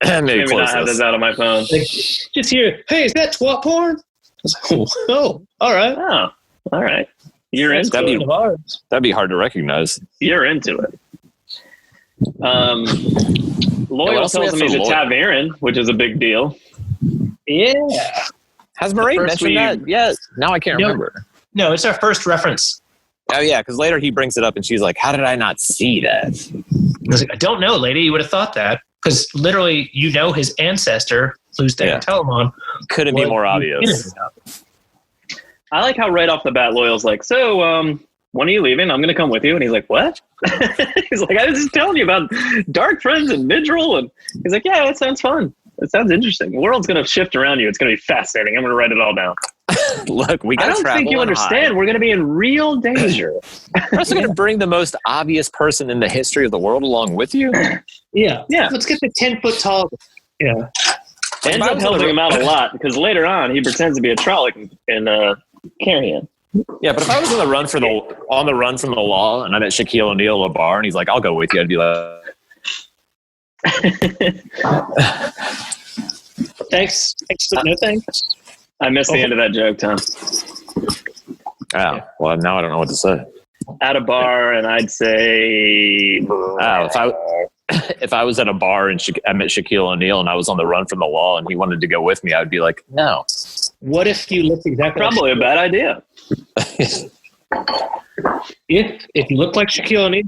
not have this out on my phone. Like, just here, hey, is that twat porn? I was like, oh, all right. Oh, all right. You're into it. That'd be hard to recognize. You're into it. Loyal tells him he's a Taviran, which is a big deal. Yeah. Has Moraine mentioned that? Yes. Now I can't remember. No, it's our first reference. Oh, yeah, because later he brings it up and she's like, how did I not see that? I was like, I don't know, lady. You would have thought that. Because literally, his ancestor, who's there to tell him on. Couldn't be more obvious. I like how right off the bat, Loyal's like, so, when are you leaving? I'm going to come with you. And he's like, what? He's like, I was just telling you about Dark Friends and Midril. And he's like, yeah, that sounds fun. It sounds interesting. The world's going to shift around you. It's going to be fascinating. I'm going to write it all down. Look, we got to I don't think you understand. We're going to be in real danger. We're also going to bring the most obvious person in the history of the world along with you. Yeah. Let's get the 10-foot tall. Yeah. Ends up helping him out a lot because later on he pretends to be a Trolloc in Carrion. Yeah, but if I was on the run from the law and I met Shaquille O'Neal at a bar and he's like, I'll go with you, I'd be like, Thanks. No thanks. I missed the end of that joke, Tom. Oh, well, now I don't know what to say. At a bar, and I'd say... If I was at a bar and I met Shaquille O'Neal and I was on the run from the law and he wanted to go with me, I'd be like, no. What if you looked exactly Probably a bad idea. If you looked like Shaquille O'Neal,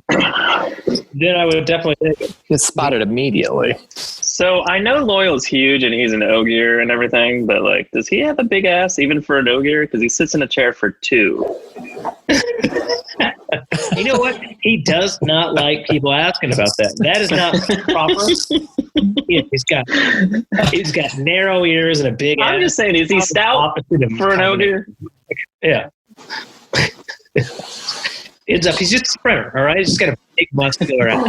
then I would definitely take it. Get spotted immediately. So I know Loyal's huge and he's an Ogier and everything, but like, does he have a big ass even for an Ogier? Because he sits in a chair for 2. You know what? He does not like people asking about that. That is not proper. Yeah, he's got narrow ears and a big ass. I'm just saying, is he stout for an Ogier? Yeah. Ends up, he's just a sprinter, all right? He's just got a big muscular ass.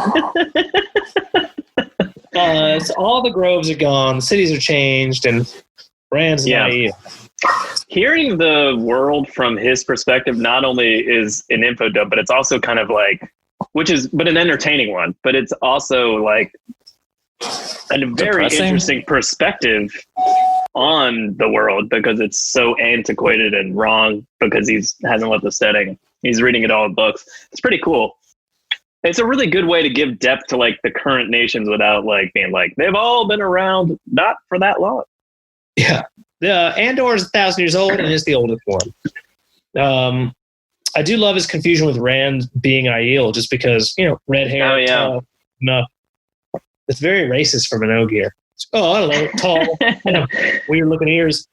So all the groves are gone, the cities are changed, and Rand's naive. Hearing the world from his perspective not only is an info dump, but it's also kind of like, but an entertaining one, but it's also like a very interesting perspective on the world because it's so antiquated and wrong because he hasn't left the setting. He's reading it all in books. It's pretty cool. It's a really good way to give depth to like the current nations without like being like, they've all been around not for that long. Yeah. Andor is 1,000 years old and is the oldest one. I do love his confusion with Rand being Aiel just because, red hair. Oh, yeah. No. It's very racist from an Ogier. Oh, I don't know, tall, weird looking ears.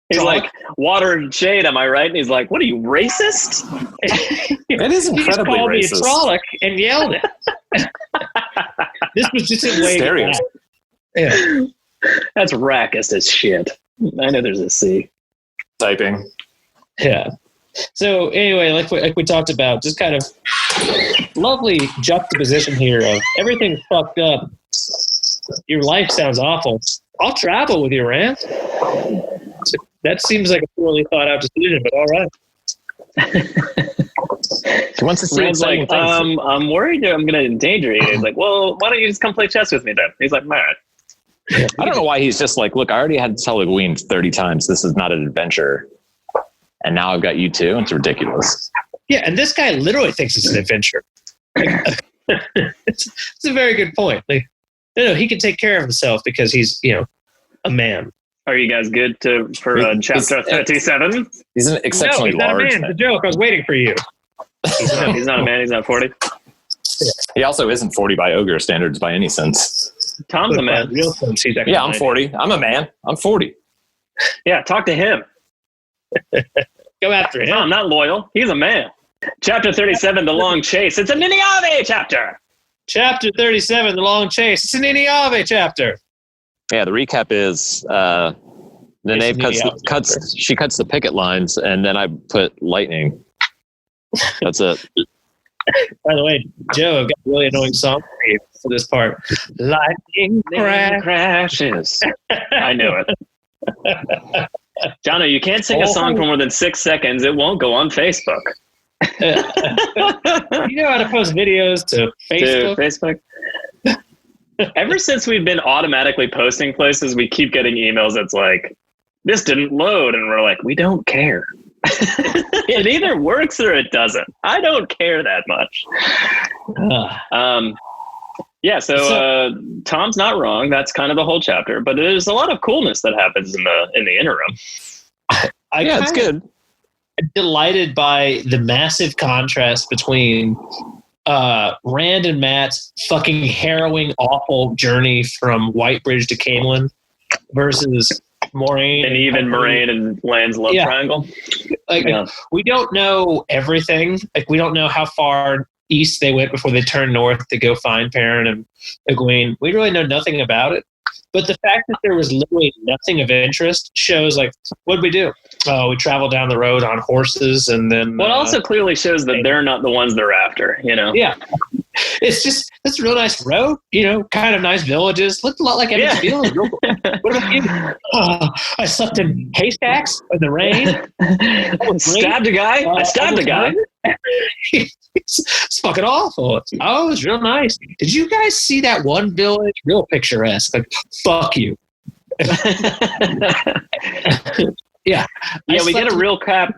He's like, water and shade, am I right? And he's like, what are you, racist? It is incredibly called racist. Me a frolic and yelled it. This was just a way Stereo. Yeah. That's rackist as shit. I know there's a C. Typing. Yeah. So anyway, like we talked about, just kind of lovely juxtaposition here of everything's fucked up. Your life sounds awful. I'll travel with you, Rand. That seems like a poorly thought out decision, but all right. He wants to see Rand's like, I'm worried I'm going to endanger you. He's like, well, why don't you just come play chess with me then? He's like, all right. I don't know why he's just like, look, I already had to tell Egwene 30 times this is not an adventure. And now I've got you too. It's ridiculous. Yeah, and this guy literally thinks it's an adventure. It's a very good point. Like, no, he can take care of himself because he's, a man. Are you guys good for chapter 37? He's an exceptionally no, he's large not a man. man. It's a joke. I was waiting for you. He's not a man. He's not 40. He also isn't 40 by ogre standards by any sense. Tom's a man. Real sense, he's actually Yeah, I'm 40. I'm a man. I'm 40. Yeah, talk to him. Go after him. Tom, not loyal. He's a man. Chapter 37, The Long Chase. It's a Nineveh chapter. Chapter 37, The Long Chase. It's an Nineveh chapter. Yeah, the recap is Nene cuts the picket lines, and then I put lightning. That's it. By the way, Joe, I've got a really annoying song for you for this part. Lightning crashes. I knew it. Jono, you can't sing a song for more than 6 seconds. It won't go on Facebook. You know how to post videos to Facebook? Ever since we've been automatically posting places, we keep getting emails that's like, this didn't load. And we're like, we don't care. It either works or it doesn't. I don't care that much. So Tom's not wrong. That's kind of the whole chapter. But there's a lot of coolness that happens in the interim. It's good. I'm delighted by the massive contrast between Rand and Matt's fucking harrowing, awful journey from Whitebridge to Camelin versus Moraine and even Moraine and Land's love triangle. We don't know everything. Like, we don't know how far east they went before they turned north to go find Perrin and Egwene. We really know nothing about it. But the fact that there was literally nothing of interest shows, like, what did we do? We traveled down the road on horses, and then... Well, it also clearly shows that they're not the ones they're after, Yeah. It's just, that's a real nice road, kind of nice villages. Looked a lot like Evans's Field. What about you? I slept in haystacks in the rain. Stabbed a guy. I stabbed a guy. It's fucking awful. Oh, it's real nice. Did you guys see that one village? Real picturesque. Like, fuck you. Yeah. Yeah, we get a real quick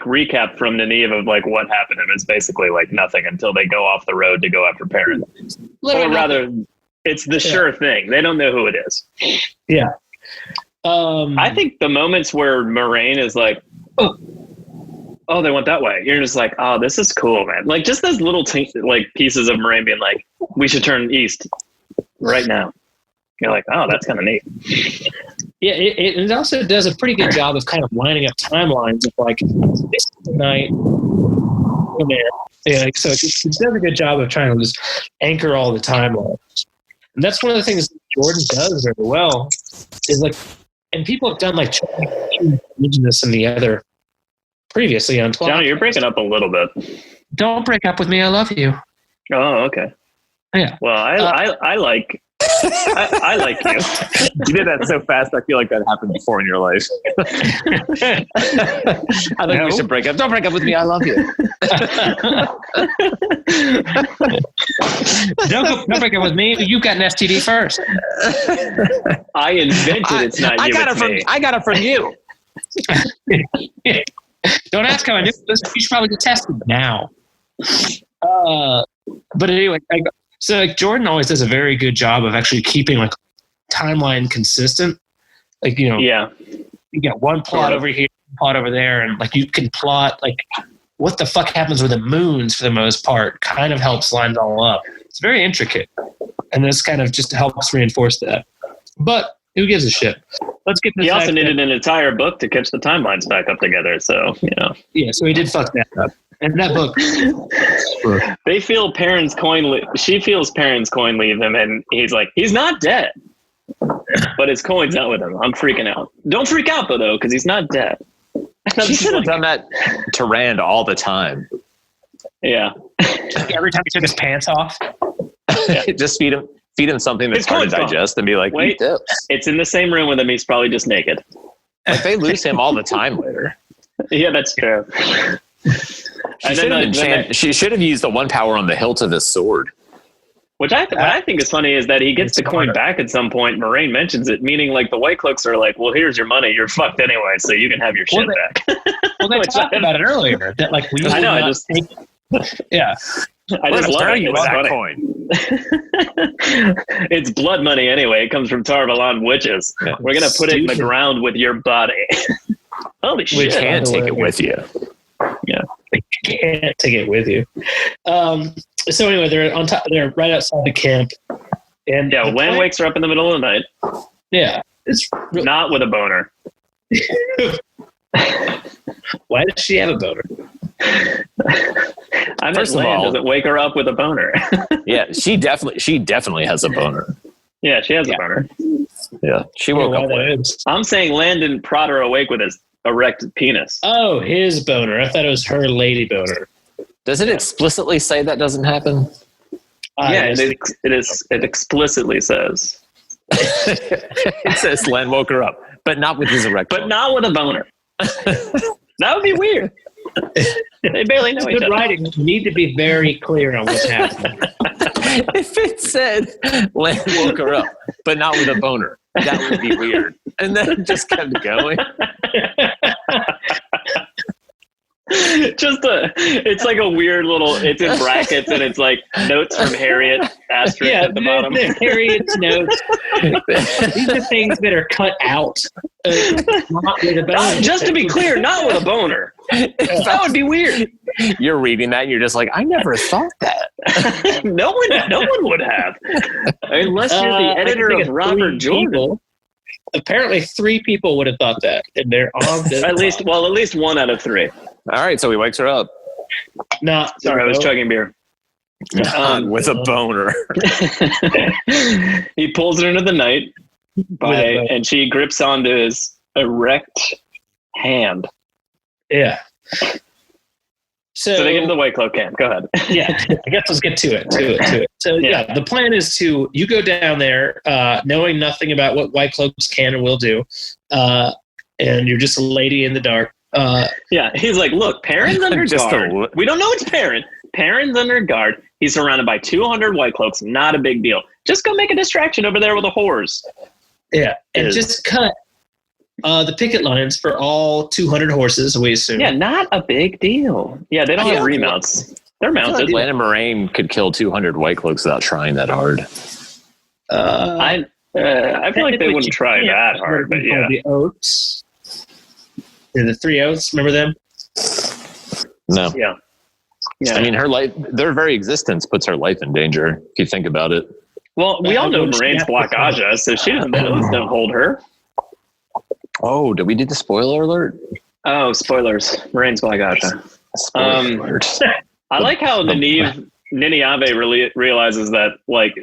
recap from Nynaeve of like what happened, and it's basically like nothing until they go off the road to go after Perrin. Or rather, it's the sure thing. They don't know who it is. Yeah. I think the moments where Moraine is like, oh, they went that way. You're just like, oh, this is cool, man. Like just those little like pieces of Moraine being like, we should turn east right now. You're like, oh, that's kind of neat. Yeah, it also does a pretty good job of kind of lining up timelines of like this night. Yeah, so it does a good job of trying to just anchor all the timelines. And that's one of the things that Jordan does very well. Is like, and people have done like Indigenous and the other previously on 12. Johnny, you're breaking up a little bit. Don't break up with me. I love you. Oh, okay. Yeah. Well, I like. I like you. You did that so fast. I feel like that happened before in your life. I think we should break up. Don't break up with me. I love you. Don't break up with me. You got an STD first. I invented it's not you. I got it from you. Don't ask how I knew this. You should probably get tested now. But anyway, so like Jordan always does a very good job of actually keeping like timeline consistent. Like, you know, yeah, you got one plot over here, plot over there, and like you can plot like what the fuck happens with the moons for the most part. Kind of helps line it all up. It's very intricate, and this kind of just helps reinforce that. But who gives a shit? Let's get. He also needed an entire book to catch the timelines back up together. So you know, yeah. So he did fuck that up. And that book, they feel Perrin's coin. She feels Perrin's coin leave him, and he's like, he's not dead, but his coin's not with him. I'm freaking out. Don't freak out though, because he's not dead. She should have done that to Rand all the time. Yeah. Every time he took his pants off, just feed him something that's hard to digest, and be like, wait, it's in the same room with him. He's probably just naked. Like they lose him all the time later. Yeah, that's true. She should have used the one power on the hilt of his sword. What I think is funny is that he gets the coin back at some point. Moraine mentions it, meaning like the White Cloaks are like, well, here's your money. You're fucked anyway, so you can have your shit back. Well, they talked about it earlier. That like we I know. I just love you that coin. It's blood money anyway. It comes from Tar-Valon witches. Yeah. We're gonna put it in the ground with your body. Holy shit! We can't take it with you. Yeah, they can't take it with you. So anyway, they're on top. They're right outside the camp, and Wen wakes her up in the middle of the night. Yeah, it's not with a boner. Why does she have a boner? First of all, does it wake her up with a boner? Yeah, she definitely has a boner. Yeah, she has a boner. Yeah, she woke up. I'm saying Lan didn't prod her awake with his erect penis. Oh, his boner. I thought it was her lady boner. Does it explicitly say that doesn't happen? Yeah, it explicitly says. It says Lan woke her up, but not with his erect. But not with a boner. That would be weird. They barely know each other. Good writing. You need to be very clear on what's happening. If it said Lan woke her up, but not with a boner, that would be weird. And then just kept going. It's like a weird little, it's in brackets and it's like notes from Harriet asterisk at the bottom. Harriet's notes. These are things that are cut out. Not with a boner. Just to be clear, not with a boner. That would be weird. You're reading that and you're just like, I never thought that. No one would have. Unless you're the editor of Robert Jordan. Apparently 3 people would have thought that. And they're all at least 1 out of 3. All right, so he wakes her up. No, sorry, I was chugging beer. With a boner. He pulls her into the night, and she grips onto his erect hand. Yeah. So they get to the White Cloak camp. Go ahead. Yeah, I guess let's get to it. So yeah, the plan is you go down there knowing nothing about what White Cloaks can and will do, and you're just a lady in the dark. Yeah, he's like, look, Perrin's under guard. We don't know it's Perrin. Perrin's under guard. He's surrounded by 200 White Cloaks. Not a big deal. Just go make a distraction over there with the whores. Yeah, and just cut the picket lines for all 200 horses, we assume. Yeah, not a big deal. Yeah, they don't have remounts. They're mounted. Land and Moraine could kill 200 White Cloaks without trying that hard. I feel like they wouldn't try that hard, but yeah. The Oats. The 3 Oats, remember them? No. Yeah. I mean, their very existence puts her life in danger, if you think about it. Well, we all know Moraine's Black Aja, so she doesn't hold her. Oh, did we do the spoiler alert? Oh, spoilers. Moraine's Black Aja. Spoiler alert. I like how Nynaeve really realizes that, like,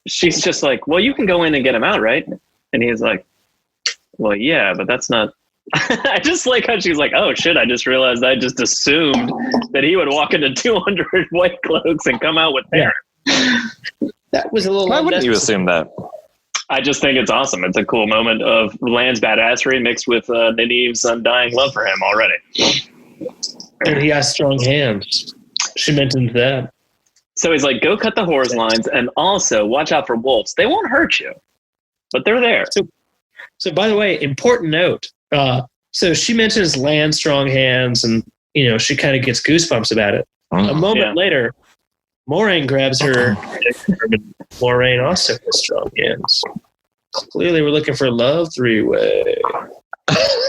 she's just like, well, you can go in and get him out, right? And he's like, well, yeah, but that's not... I just like how she's like, oh, shit, I just realized I just assumed that he would walk into 200 White Cloaks and come out with hair. Yeah. That was a little... Why wouldn't you assume that? I just think it's awesome. It's a cool moment of Lan's badassery mixed with Nynaeve's undying love for him already. And he has strong hands. She mentioned that. So he's like, go cut the horse lines, and also watch out for wolves. They won't hurt you, but they're there. So by the way, important note. So she mentions Lan's strong hands, and she kind of gets goosebumps about it. A moment later, Moraine grabs her. And Moraine also has strong hands. Clearly, we're looking for love 3-way.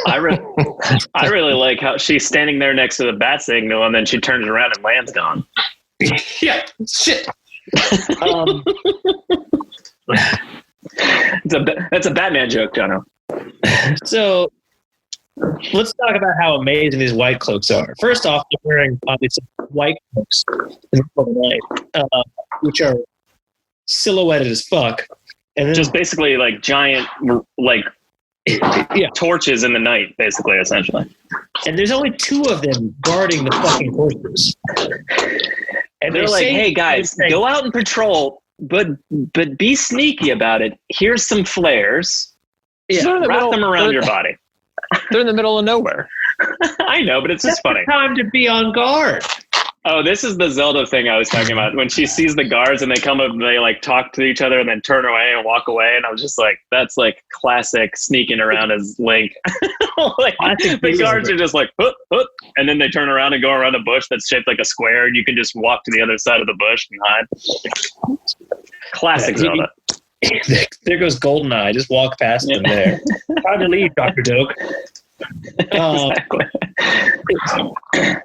I really like how she's standing there next to the bat signal, and then she turns around and Lan's gone. Yeah, shit. That's a Batman joke, Jono. So let's talk about how amazing these White Cloaks are. First off, they're wearing obviously white cloaks in the night, which are silhouetted as fuck, and then, just basically like giant torches in the night, basically, essentially. And there's only 2 of them guarding the fucking horses. And they're like, hey guys, go out and patrol, but be sneaky about it. Here's some flares. Wrap them around your body. They're in the middle of nowhere. I know, but it's just funny. Time to be on guard. Oh, this is the Zelda thing I was talking about. When she sees the guards and they come up and they like talk to each other and then turn away and walk away. And I was just like, that's like classic sneaking around as Link. Like, the guards are just like, hoop, hoop, and then they turn around and go around a bush that's shaped like a square. And you can just walk to the other side of the bush and hide. Classic Zelda. There goes Goldeneye. Just walk past him there. Time to leave, Dr. Doak. Exactly.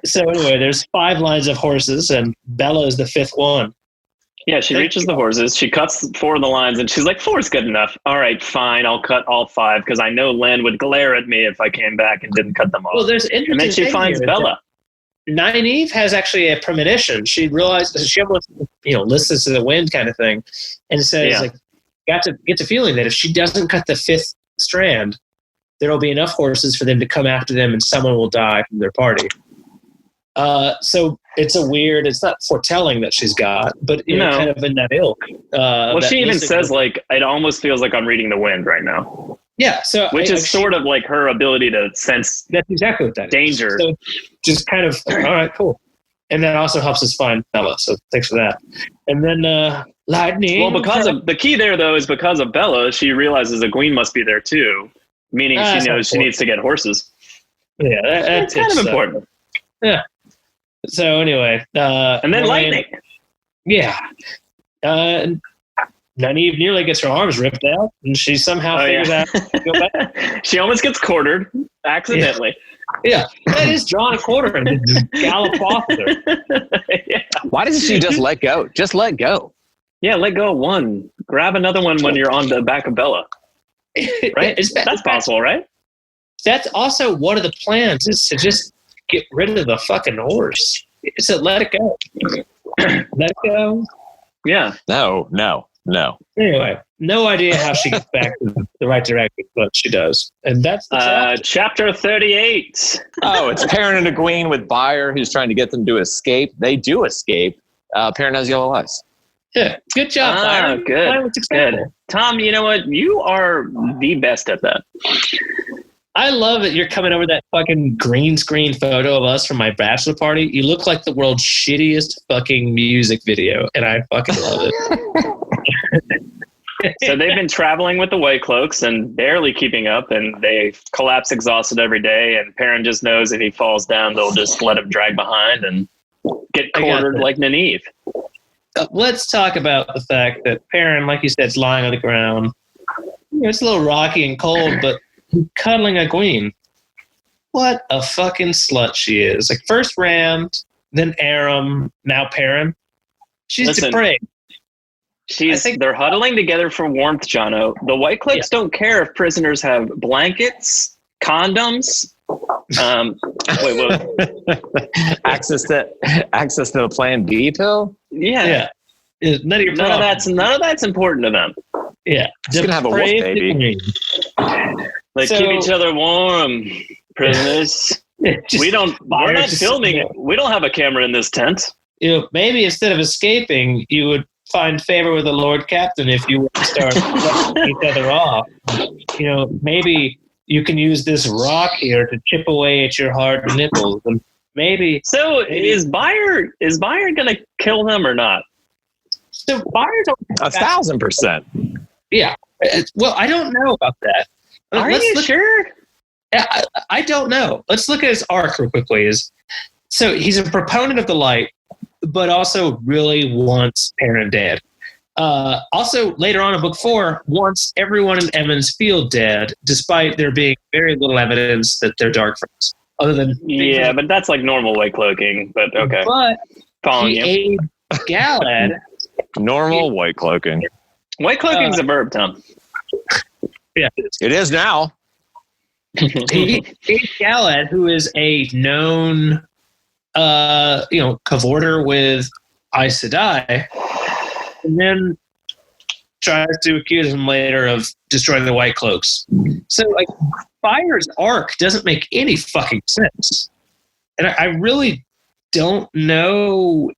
So anyway, there's 5 lines of horses, and Bella is the 5th one. Yeah, she reaches the horses. She cuts 4 of the lines, and she's like, 4's good enough. All right, fine. I'll cut all 5 because I know Lan would glare at me if I came back and didn't cut them all. Well, there's interesting. And then she finds Bella. Nynaeve has actually a premonition. She realizes she almost, listens to the wind kind of thing, and says, gets a feeling that if she doesn't cut the 5th strand, there will be enough horses for them to come after them, and someone will die from their party. So it's not foretelling that she's got, but kind of in that ilk. Well, she even says, like, it almost feels like I'm reading the wind right now. Yeah, so which is sort of like her ability to sense. That's exactly what that danger. Is. So just kind of all right, cool, and that also helps us find Bella. So thanks for that. And then lightning. Well, because of the key there though is because of Bella, she realizes a queen must be there too, meaning she knows she needs to get horses. Yeah, that's kind of important. Yeah. So anyway, and then lightning. Yeah. Nynaeve nearly gets her arms ripped out, and she somehow figures out to go back. She almost gets quartered accidentally. Yeah, that is drawing a quarter and just gallop off with her. Yeah. Why doesn't she just let go? Just let go. Yeah, let go of one. Grab another one when you're on the back of Bella. Right? That's possible, right? That's also one of the plans, is to just get rid of the fucking horse. So let it go. Let it go. Yeah. No. Anyway, no idea how she gets back to the right direction, but she does. And that's the chapter 38. Oh, it's Perrin and Egwene with Byre, who's trying to get them to escape. They do escape. Perrin has yellow eyes. Yeah, good job, Byre. Good. Tom, you know what? You are the best at that. I love that you're coming over that fucking green screen photo of us from my bachelor party. You look like the world's shittiest fucking music video, and I fucking love it. So they've been traveling with the White Cloaks and barely keeping up, and they collapse exhausted every day. And Perrin just knows if he falls down, they'll just let him drag behind and get quartered like Nynaeve. Let's talk about the fact that Perrin, like you said, is lying on the ground. It's a little rocky and cold, but cuddling a queen. What a fucking slut she is. Like, first Rand, then Aram, now Perrin. She's depraved. They're huddling together for warmth, Jono. The White Cloaks don't care if prisoners have blankets, condoms. Access to the Plan B pill. Yeah. None of your none of that's important to them. Yeah, just gonna have a wolf baby. Keep each other warm, prisoners. We're not filming. We don't have a camera in this tent. Maybe instead of escaping, you would find favor with the Lord Captain if you were to start each other off. Maybe you can use this rock here to chip away at your hard nipples, and maybe. So is Byard gonna kill them or not? So Byard's 1,000%. Yeah. Well, I don't know about that. Are you sure? I don't know. Let's look at his arc real quickly. So he's a proponent of the light, but also really wants Perrin dead. Also, later on in book 4, wants everyone in Emmons Field dead, despite there being very little evidence that they're dark friends. Other than but that's like normal white cloaking. But okay, but following he aids Galad. Normal white cloaking. White cloaking is a verb, Tom. Yeah, it is now. He aids Galad, who is a known, cavorter with Aes Sedai, and then tries to accuse him later of destroying the White Cloaks. So, like, Byard's arc doesn't make any fucking sense, and I really don't know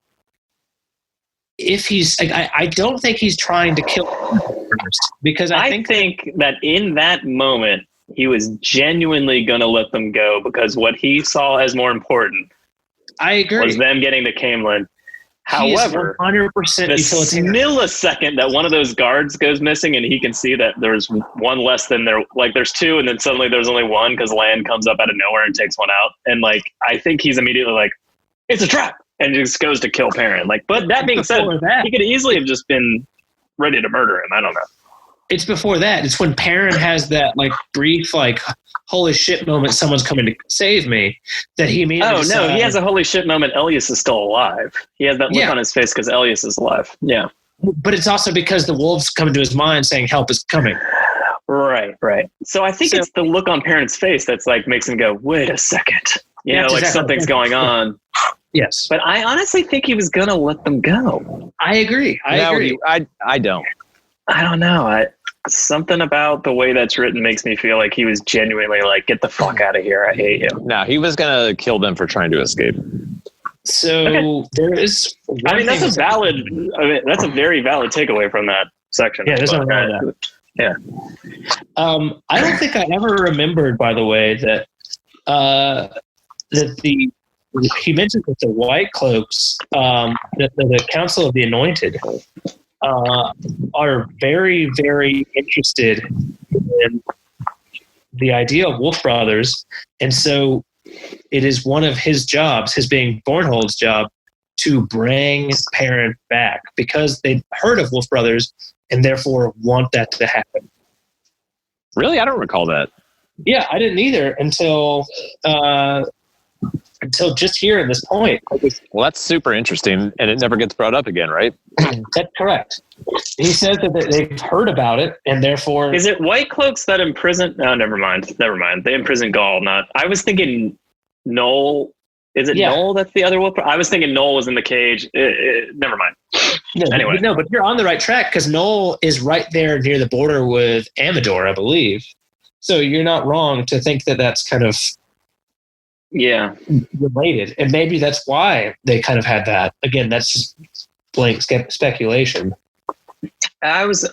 if he's. I don't think he's trying to kill him first, because I think that in that moment he was genuinely going to let them go because what he saw as more important. I agree. Was them getting to Camelin. However, 100% the millisecond that one of those guards goes missing and he can see that there's one less than there, like there's two, and then suddenly there's only one because Land comes up out of nowhere and takes one out. And like, I think he's immediately like, it's a trap, and just goes to kill Perrin. Like, but that being said, he could easily have just been ready to murder him. I don't know. It's before that. It's when Perrin has that like brief, like, holy shit moment, someone's coming to save me, that he immediately no, he has a holy shit moment. Elias is still alive. He has that look on his face because Elias is alive. Yeah. But it's also because the wolves come into his mind saying help is coming. Right. So I think it's the look on Perrin's face that's like makes him go, wait a second. Something's going on. Yes. But I honestly think he was going to let them go. I agree. I agree. I don't. I don't know. Something about the way that's written makes me feel like he was genuinely like, get the fuck out of here. I hate you. No, he was going to kill them for trying to escape. So there is. That's a very valid takeaway from that section. Yeah, there's nothing wrong with that. Yeah. I don't think I ever remembered, by the way, that he mentioned that the White Cloaks, the Council of the Anointed, are very, very interested in the idea of Wolf Brothers, and so it is one of his jobs, his being Bornhold's job, to bring Perrin back because they've heard of Wolf Brothers and therefore want that to happen. Really? I don't recall that. Yeah, I didn't either until just here at this point. Well, that's super interesting, and it never gets brought up again, right? That's correct. He says that they've heard about it, and therefore... Is it White Cloaks that imprison... No, never mind. They imprison Gaul, not... I was thinking Noel... Is it Noel that's the other wolf? I was thinking Noel was in the cage. Never mind. Anyway. No, but you're on the right track, because Noel is right there near the border with Amador, I believe. So you're not wrong to think that that's kind of... related, and maybe that's why they kind of had that. Again, that's just blank speculation. I was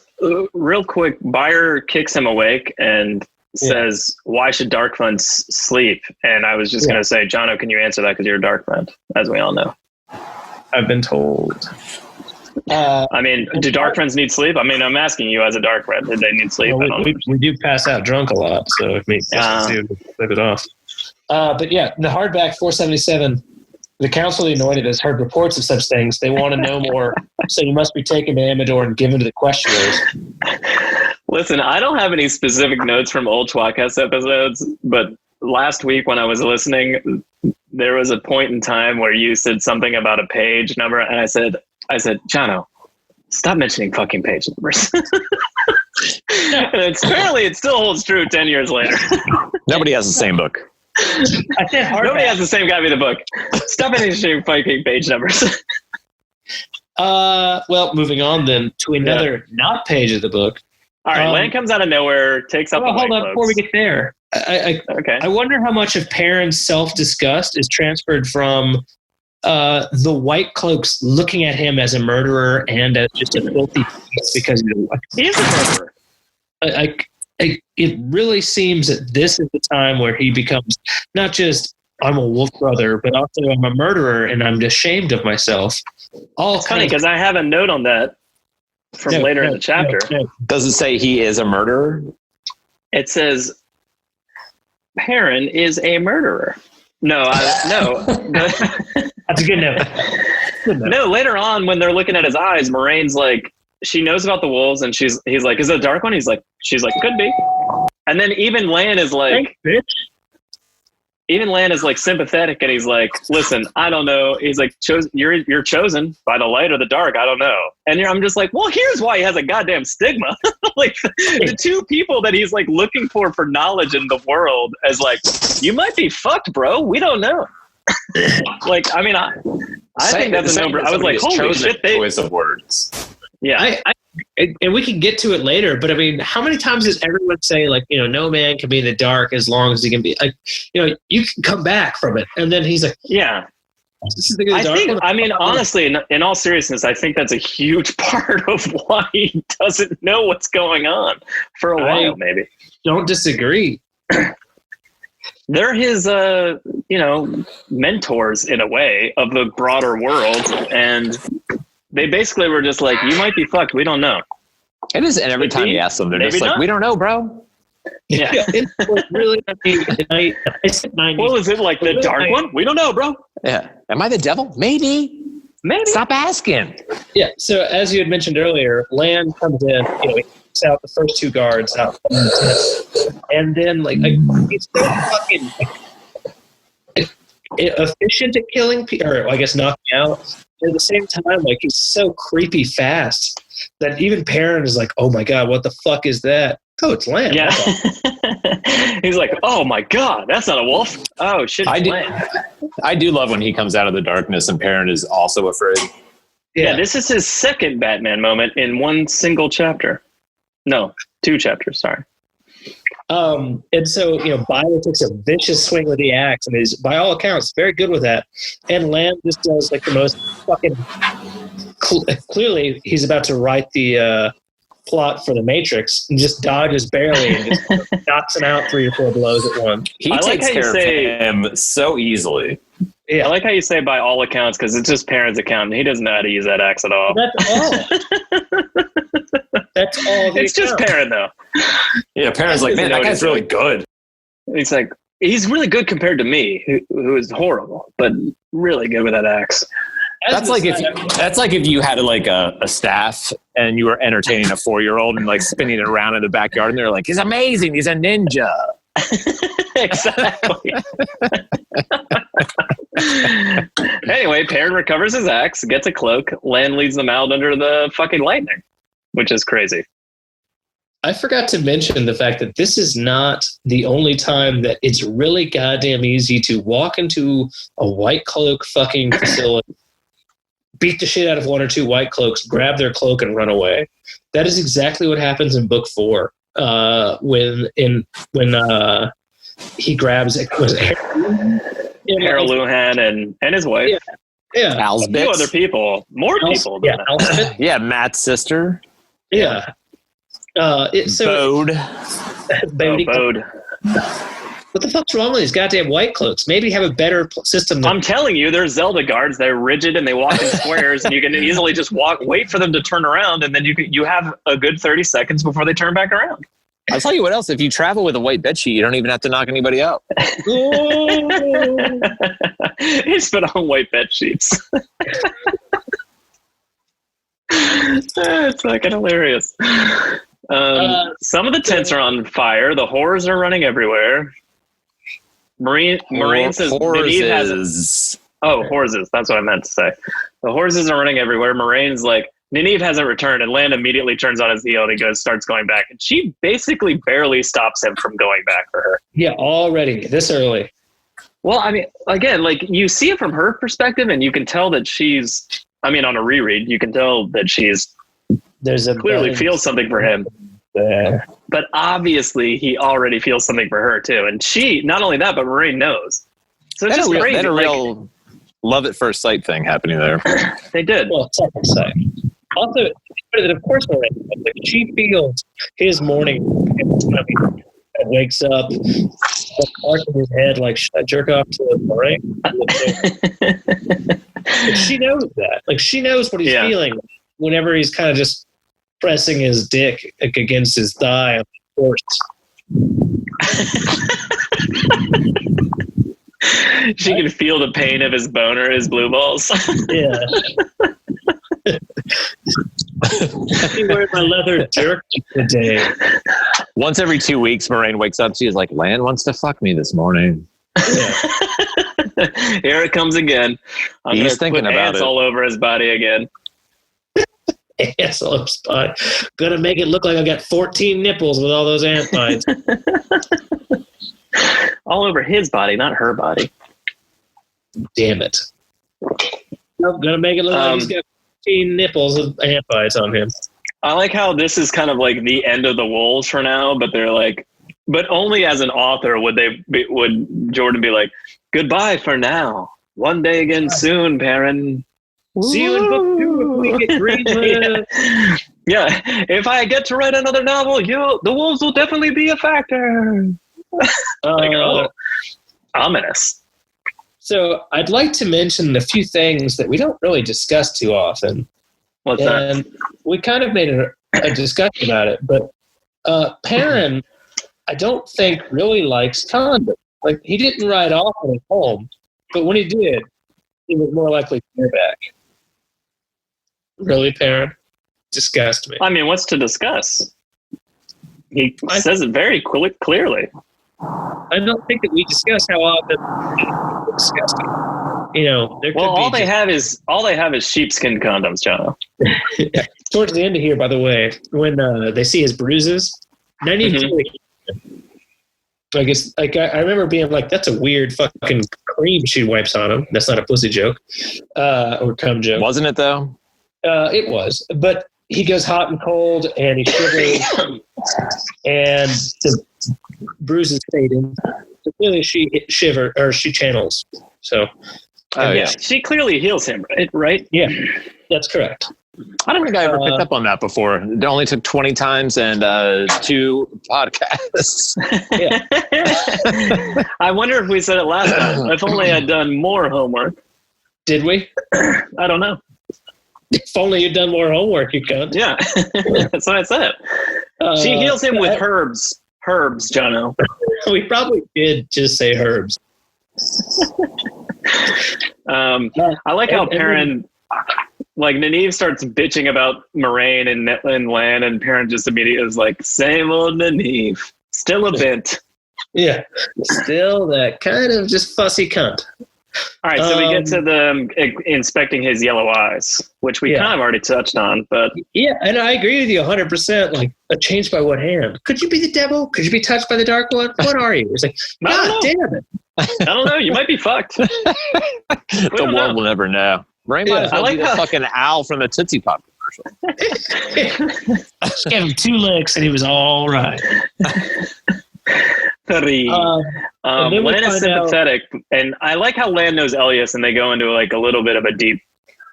real quick. Byard kicks him awake and says, "Why should dark friends sleep?" And I was just going to say, Jono, can you answer that because you're a dark friend, as we all know. I've been told. I mean, do dark friends need sleep? I mean, I'm asking you as a dark friend, did they need sleep? Well, we do pass out drunk a lot, so it makes sense to live it off. But yeah, the hardback 477, the Council of the Anointed has heard reports of such things. They want to know more, so you must be taken to Amador and given to the questioners. Listen, I don't have any specific notes from old tWoTcast episodes, but last week when I was listening, there was a point in time where you said something about a page number, and I said, Jono, stop mentioning fucking page numbers. And apparently it still holds true 10 years later. Nobody has the same book. I said hardback. Nobody has the same copy of the book. Stop mentioning fucking page numbers. Well, moving on then to another not page of the book. All right, Lan comes out of nowhere, takes up the hold on, before we get there. Okay. I wonder how much of Perrin's self-disgust is transferred from the White Cloaks looking at him as a murderer and as just a filthy piece because he is a murderer. It really seems that this is the time where he becomes not just I'm a wolf brother, but also I'm a murderer and I'm ashamed of myself. It's funny because I have a note on that from later in the chapter. Does it say he is a murderer? It says Perrin is a murderer. No. That's a good note. No, later on when they're looking at his eyes, Moraine's like, she knows about the wolves, and he's like, is it a dark one? She's like, could be. And then even Lan is like, sympathetic, and he's like, listen, I don't know. He's like, you're chosen by the light or the dark. I don't know. And I'm just like, well, here's why he has a goddamn stigma. Like the two people that he's like looking for knowledge in the world as like, you might be fucked, bro. We don't know. Like, I mean, I think that's a number. I was like, holy shit, choice of words. Yeah. And we can get to it later, but I mean, how many times does everyone say, like, no man can be in the dark as long as he can be, like, you can come back from it. And then he's like, yeah. Honestly, in all seriousness, I think that's a huge part of why he doesn't know what's going on for a while, maybe. Don't disagree. They're his, mentors in a way of the broader world, and they basically were just like, you might be fucked. We don't know. It is, and every time you ask them, they're just like, we don't know, bro. Yeah. It's really, well, is it like the dark one? We don't know, bro. Yeah. Am I the devil? Maybe. Stop asking. Yeah. So as you had mentioned earlier, Lan comes in, he takes out the first two guards out from the tent, and then he's so fucking efficient at killing people, or I guess knocking out. At the same time, he's so creepy fast that even Perrin is like, oh my god, what the fuck is that? Oh, it's Lan. Yeah. He's like, oh my god, that's not a wolf. Oh shit, it's Lan. I do love when he comes out of the darkness and Perrin is also afraid. Yeah, this is his second Batman moment in one single chapter. No, 2 chapters, sorry. And so, Bio takes a vicious swing with the axe and is, by all accounts, very good with that. And Lan just does the most fucking clearly he's about to write the plot for the Matrix and just dodges barely and just knocks him out 3 or 4 blows at once. He takes care of him so easily. Yeah. I like how you say by all accounts because it's just Perrin's account and he doesn't know how to use that axe at all. That's all. That's all. It's just Perrin though. Yeah, Perrin's like, man, that guy's really good. He's like, he's really good compared to me, who is horrible, but really good with that axe. That's like if you had a staff and you were entertaining a 4-year-old and spinning it around in the backyard and they're like, he's amazing, he's a ninja. Exactly. Anyway, Perrin recovers his axe, gets a cloak. Lan leads them out under the fucking lightning, which is crazy. I forgot to mention the fact that this is not the only time that it's really goddamn easy to walk into a White Cloak fucking facility, beat the shit out of 1 or 2 White Cloaks, grab their cloak, and run away. That is exactly what happens in book 4 when he grabs Harold Luhan and his wife. Yeah. A few other people. More people. Yeah, Matt's sister. Yeah. Bode. Bode. What the fuck's wrong with these goddamn white cloaks? Maybe have a better system. I'm telling you, they're Zelda guards. They're rigid and they walk in squares, and you can easily just wait for them to turn around, and then you have a good 30 seconds before they turn back around. I'll tell you what else. If you travel with a white bedsheet, you don't even have to knock anybody out. He's put on white bed sheets. It's fucking hilarious. Some of the tents are on fire. The whores are running everywhere. Marine says horses. Horses. That's what I meant to say. The horses are running everywhere. Maraine's like, Nynaeve hasn't returned, and Lan immediately turns on his heel and he starts going back. And she basically barely stops him from going back for her. Yeah, already this early. Well, I mean, again, like you see it from her perspective, and you can tell that she's. I mean, on a reread, you can tell that clearly feels something for him. There. But obviously, he already feels something for her too, and she not only that, but Moraine knows. So it's just crazy. That's a real love at first sight thing happening there. They did. Well, second sight. Also, of course, Moraine. Like, she feels his morning. Wakes up, arching his head like, should I jerk off to Moraine? But she knows that. Like, she knows what he's feeling whenever he's kind of just pressing his dick against his thigh on the horse. She can feel the pain of his boner, his blue balls. Yeah. I'm wearing my leather jerk today. Once every 2 weeks, Moraine wakes up. She's like, Lan wants to fuck me this morning. Yeah. Here it comes again. He's thinking about ants it. all over his body again. Ants all over his body. Gonna make it look like I got 14 nipples with all those ant bites. All over his body, not her body. Damn it. I'm gonna make it look like he's got 15 nipples with ant bites on him. I like how this is kind of like the end of the wolves for now, but they're like, but only as an author would Jordan be like, goodbye for now. One day again soon, Perrin. See you in book 2 if we get greenlit. Yeah, if I get to write another novel, the wolves will definitely be a factor. Ominous. So I'd like to mention a few things that we don't really discuss too often. What's that? We kind of made a discussion about it, but Perrin, I don't think really likes condoms. Like, he didn't ride off on his home, but when he did, he was more likely to go back. Really, Perrin? Disgust me. I mean, what's to discuss? He says it very clearly. I don't think that we discuss how often it's disgusting. You know, there could be all they have is sheepskin condoms, Jono. Yeah. Towards the end of here, by the way, when they see his bruises, I guess, like, I remember being like, "That's a weird fucking cream she wipes on him." That's not a pussy joke, or cum joke. Wasn't it though? It was, but he goes hot and cold, and he shivers, and the bruises fade in. So clearly, she channels. So, she clearly heals him, right? Yeah, that's correct. I don't think I ever picked up on that before. It only took 20 times and 2 podcasts. Yeah. I wonder if we said it last time. If only I'd done more homework. Did we? I don't know. If only you'd done more homework, you cunt. Yeah, that's what I said. She heals him with herbs. Herbs, Jono. We probably did just say herbs. I like how Perrin, like, Nynaeve starts bitching about Moraine and Lan, and Perrin just immediately is like, same old Nynaeve. Still a bit. Yeah. Still that kind of just fussy cunt. All right, so we get to the inspecting his yellow eyes, which we kind of already touched on, but yeah, and I agree with you 100%. Like, a change by what hand? Could you be the devil? Could you be touched by the dark one? What are you? It's like, God damn it! I don't know. You might be fucked. The world will never know. Rain might as well be the fucking owl from the Tootsie Pop commercial. Just gave him 2 licks, and he was all right. 3. Lan is sympathetic, and I like how Lan knows Elias, and they go into like a little bit of a deep,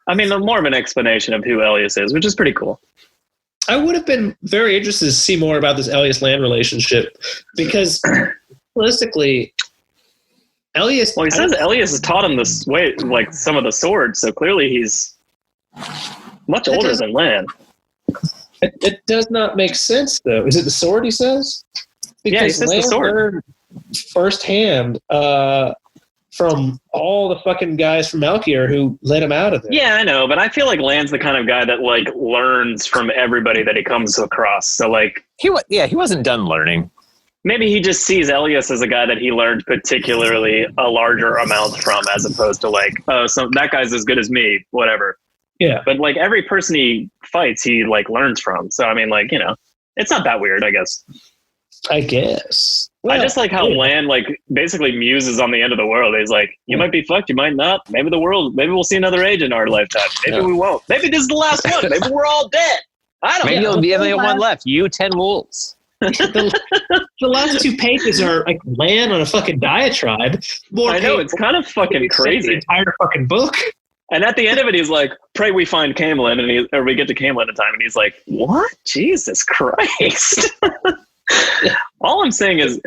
more of an explanation of who Elias is, which is pretty cool. I would have been very interested to see more about this Elias-Lan relationship, because realistically, Elias. Well, he says Elias has taught him this way, like some of the swords. So clearly, he's much older than Lan. It does not make sense, though. Is it the sword? He says. Yeah, he says the sword. Learned firsthand from all the fucking guys from Malkier who let him out of there. Yeah, I know, but I feel like Lan's the kind of guy that like learns from everybody that he comes across. So like, he wasn't done learning. Maybe he just sees Elias as a guy that he learned particularly a larger amount from, as opposed to like, oh, so that guy's as good as me, whatever. Yeah. But like every person he fights, he like learns from. So I mean, like, you know, it's not that weird, I guess. I guess. Well, I just like how Lan like basically muses on the end of the world. He's like, you might be fucked, you might not. Maybe we'll see another age in our lifetime. Maybe we won't. Maybe this is the last one. Maybe we're all dead. I don't know. Maybe you'll be the only one left. You 10 wolves. The last 2 pages are like Lan on a fucking diatribe. I know, it's kind of fucking crazy. The entire fucking book. And at the end of it, he's like, pray we find Camelin, or we get to Camelin in time. And he's like, what? Jesus Christ. All I'm saying is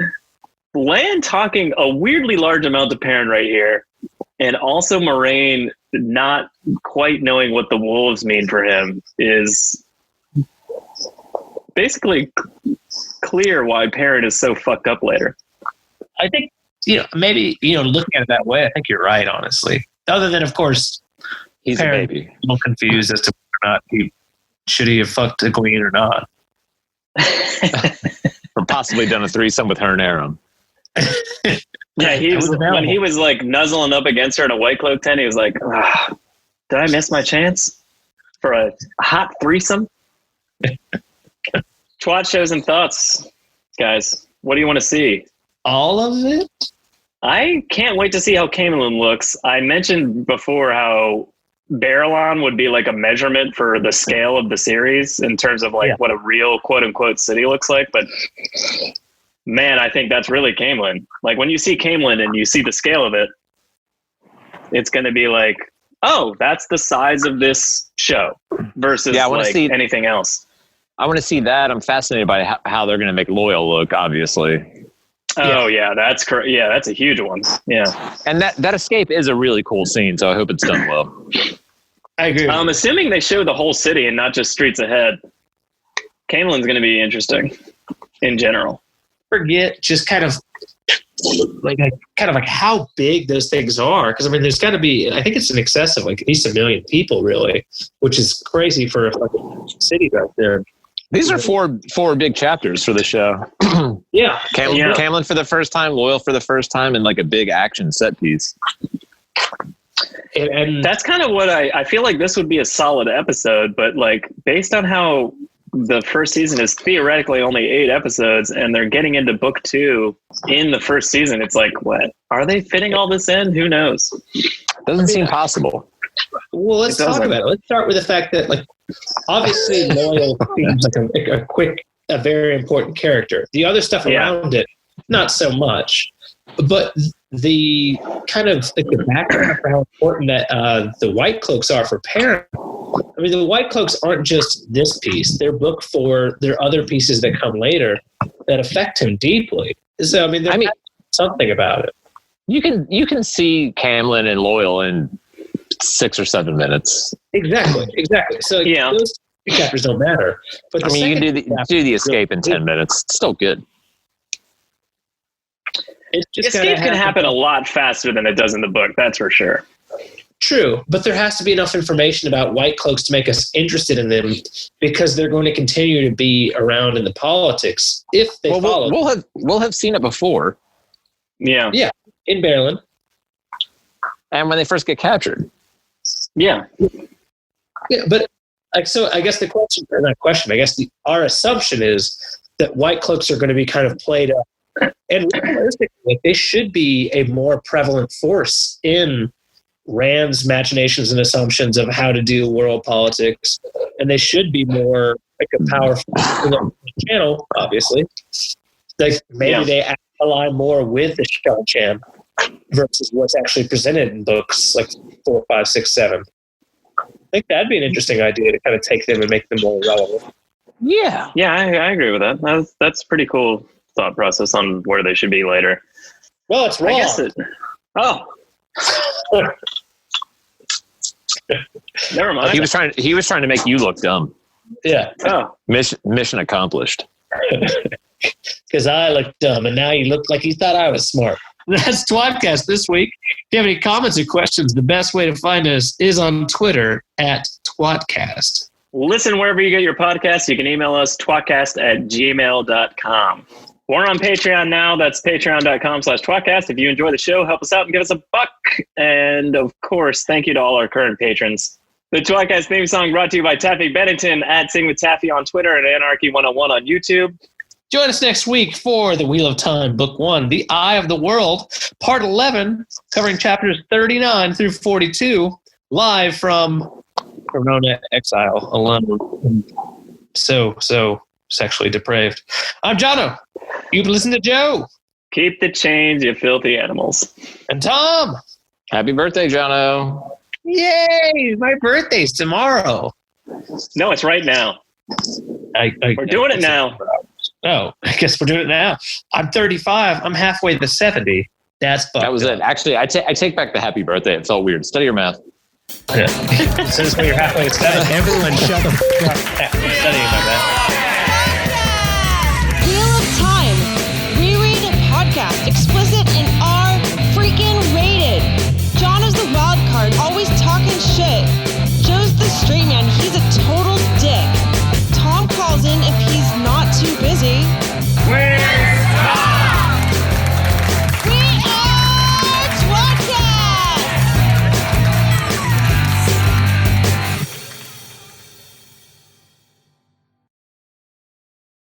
Lan talking a weirdly large amount to Perrin right here, and also Moraine not quite knowing what the wolves mean for him is basically clear why Perrin is so fucked up later. I think, maybe, looking at it that way, I think you're right, honestly. Other than, of course, he's Perrin, a baby. I'm confused as to whether or not should he have fucked the queen or not. Or possibly done a threesome with her and Aram. Yeah, when he was like nuzzling up against her in a White Cloak tent, he was like, did I miss my chance for a hot threesome? TWoT shows and thoughts, guys. What do you want to see? All of it? I can't wait to see how Camelin looks. I mentioned before how Barillon would be like a measurement for the scale of the series in terms of like what a real quote unquote city looks like. But man, I think that's really Camelin. Like when you see Camelin and you see the scale of it, it's going to be like, oh, that's the size of this show versus anything else. I want to see that. I'm fascinated by how they're going to make Loyal look, obviously. Oh yeah, that's correct. Yeah, that's a huge one. Yeah, and that escape is a really cool scene. So I hope it's done well. I agree. I'm assuming they show the whole city and not just streets ahead. Camelin's going to be interesting in general. Forget just kind of like how big those things are, because I mean, there's got to be. I think it's in excess of like at least 1 million people, really, which is crazy for a fucking city right there. These are four big chapters for the show. Yeah. Camelin for the first time, Loyal for the first time, and like a big action set piece. And that's kind of what I feel like this would be a solid episode, but like based on how the first season is theoretically only 8 episodes and they're getting into book 2 in the first season, it's like, what? Are they fitting all this in? Who knows? Doesn't seem possible. Well, let's talk about it. Let's start with the fact that, like, obviously Loyal seems like a very important character. The other stuff around it, not so much. But the kind of like the background for how important that the White Cloaks are for Perrin. I mean, the White Cloaks aren't just this piece. They're book 4. There are other pieces that come later that affect him deeply. So, I mean, there's something about it. You can see Camelin and Loyal in 6 or 7 minutes. Exactly. So those chapters don't matter. But you can do the escape in 10 minutes. It's still good. Escape can happen a lot faster than it does in the book. That's for sure. True, but there has to be enough information about White Cloaks to make us interested in them, because they're going to continue to be around in the politics if they follow. We'll have seen it before. Yeah, in Barillon, and when they first get captured. Yeah, but like, so I guess our assumption is that White Cloaks are going to be kind of played up, and realistically, they should be a more prevalent force in Rand's machinations and assumptions of how to do world politics, and they should be more like a powerful channel, obviously. Like maybe they align more with the Shan versus what's actually presented in books like 4, 5, 6, 7. I think that'd be an interesting idea to kind of take them and make them more relevant. Yeah, I agree with that. That's pretty cool thought process on where they should be later. Well, it's wrong. I guess never mind. He was trying to make you look dumb. Yeah. Oh, Mission accomplished. Because I look dumb, and now you look like you thought I was smart. That's tWoTcast this week. If you have any comments or questions, the best way to find us is on Twitter at tWoTcast. listen wherever you get your podcasts. You can email us twatcast@gmail.com. We're on Patreon now. That's patreon.com/tWoTcast. If you enjoy the show, help us out and give us $1. And of course, thank you to all our current patrons. The tWoTcast theme song brought to you by Taffy Bennington at Sing with Taffy on Twitter and Anarchy 101 on YouTube. Join us next week for The Wheel of Time, Book 1, The Eye of the World, Part 11, covering chapters 39 through 42, live from Corona Exile, alone. So sexually depraved. I'm Jono. You've listened to Joe. Keep the change, you filthy animals. And Tom. Happy birthday, Jono. Yay! My birthday's tomorrow. No, it's right now. We're doing it now. Oh, I guess we're doing it now. I'm 35. I'm halfway to 70. That's fucked That was up. it. Actually, I take back the happy birthday. It felt weird. Study your math. Yeah. Since when you're halfway to 70. Everyone shut the fuck up. I'm studying my math.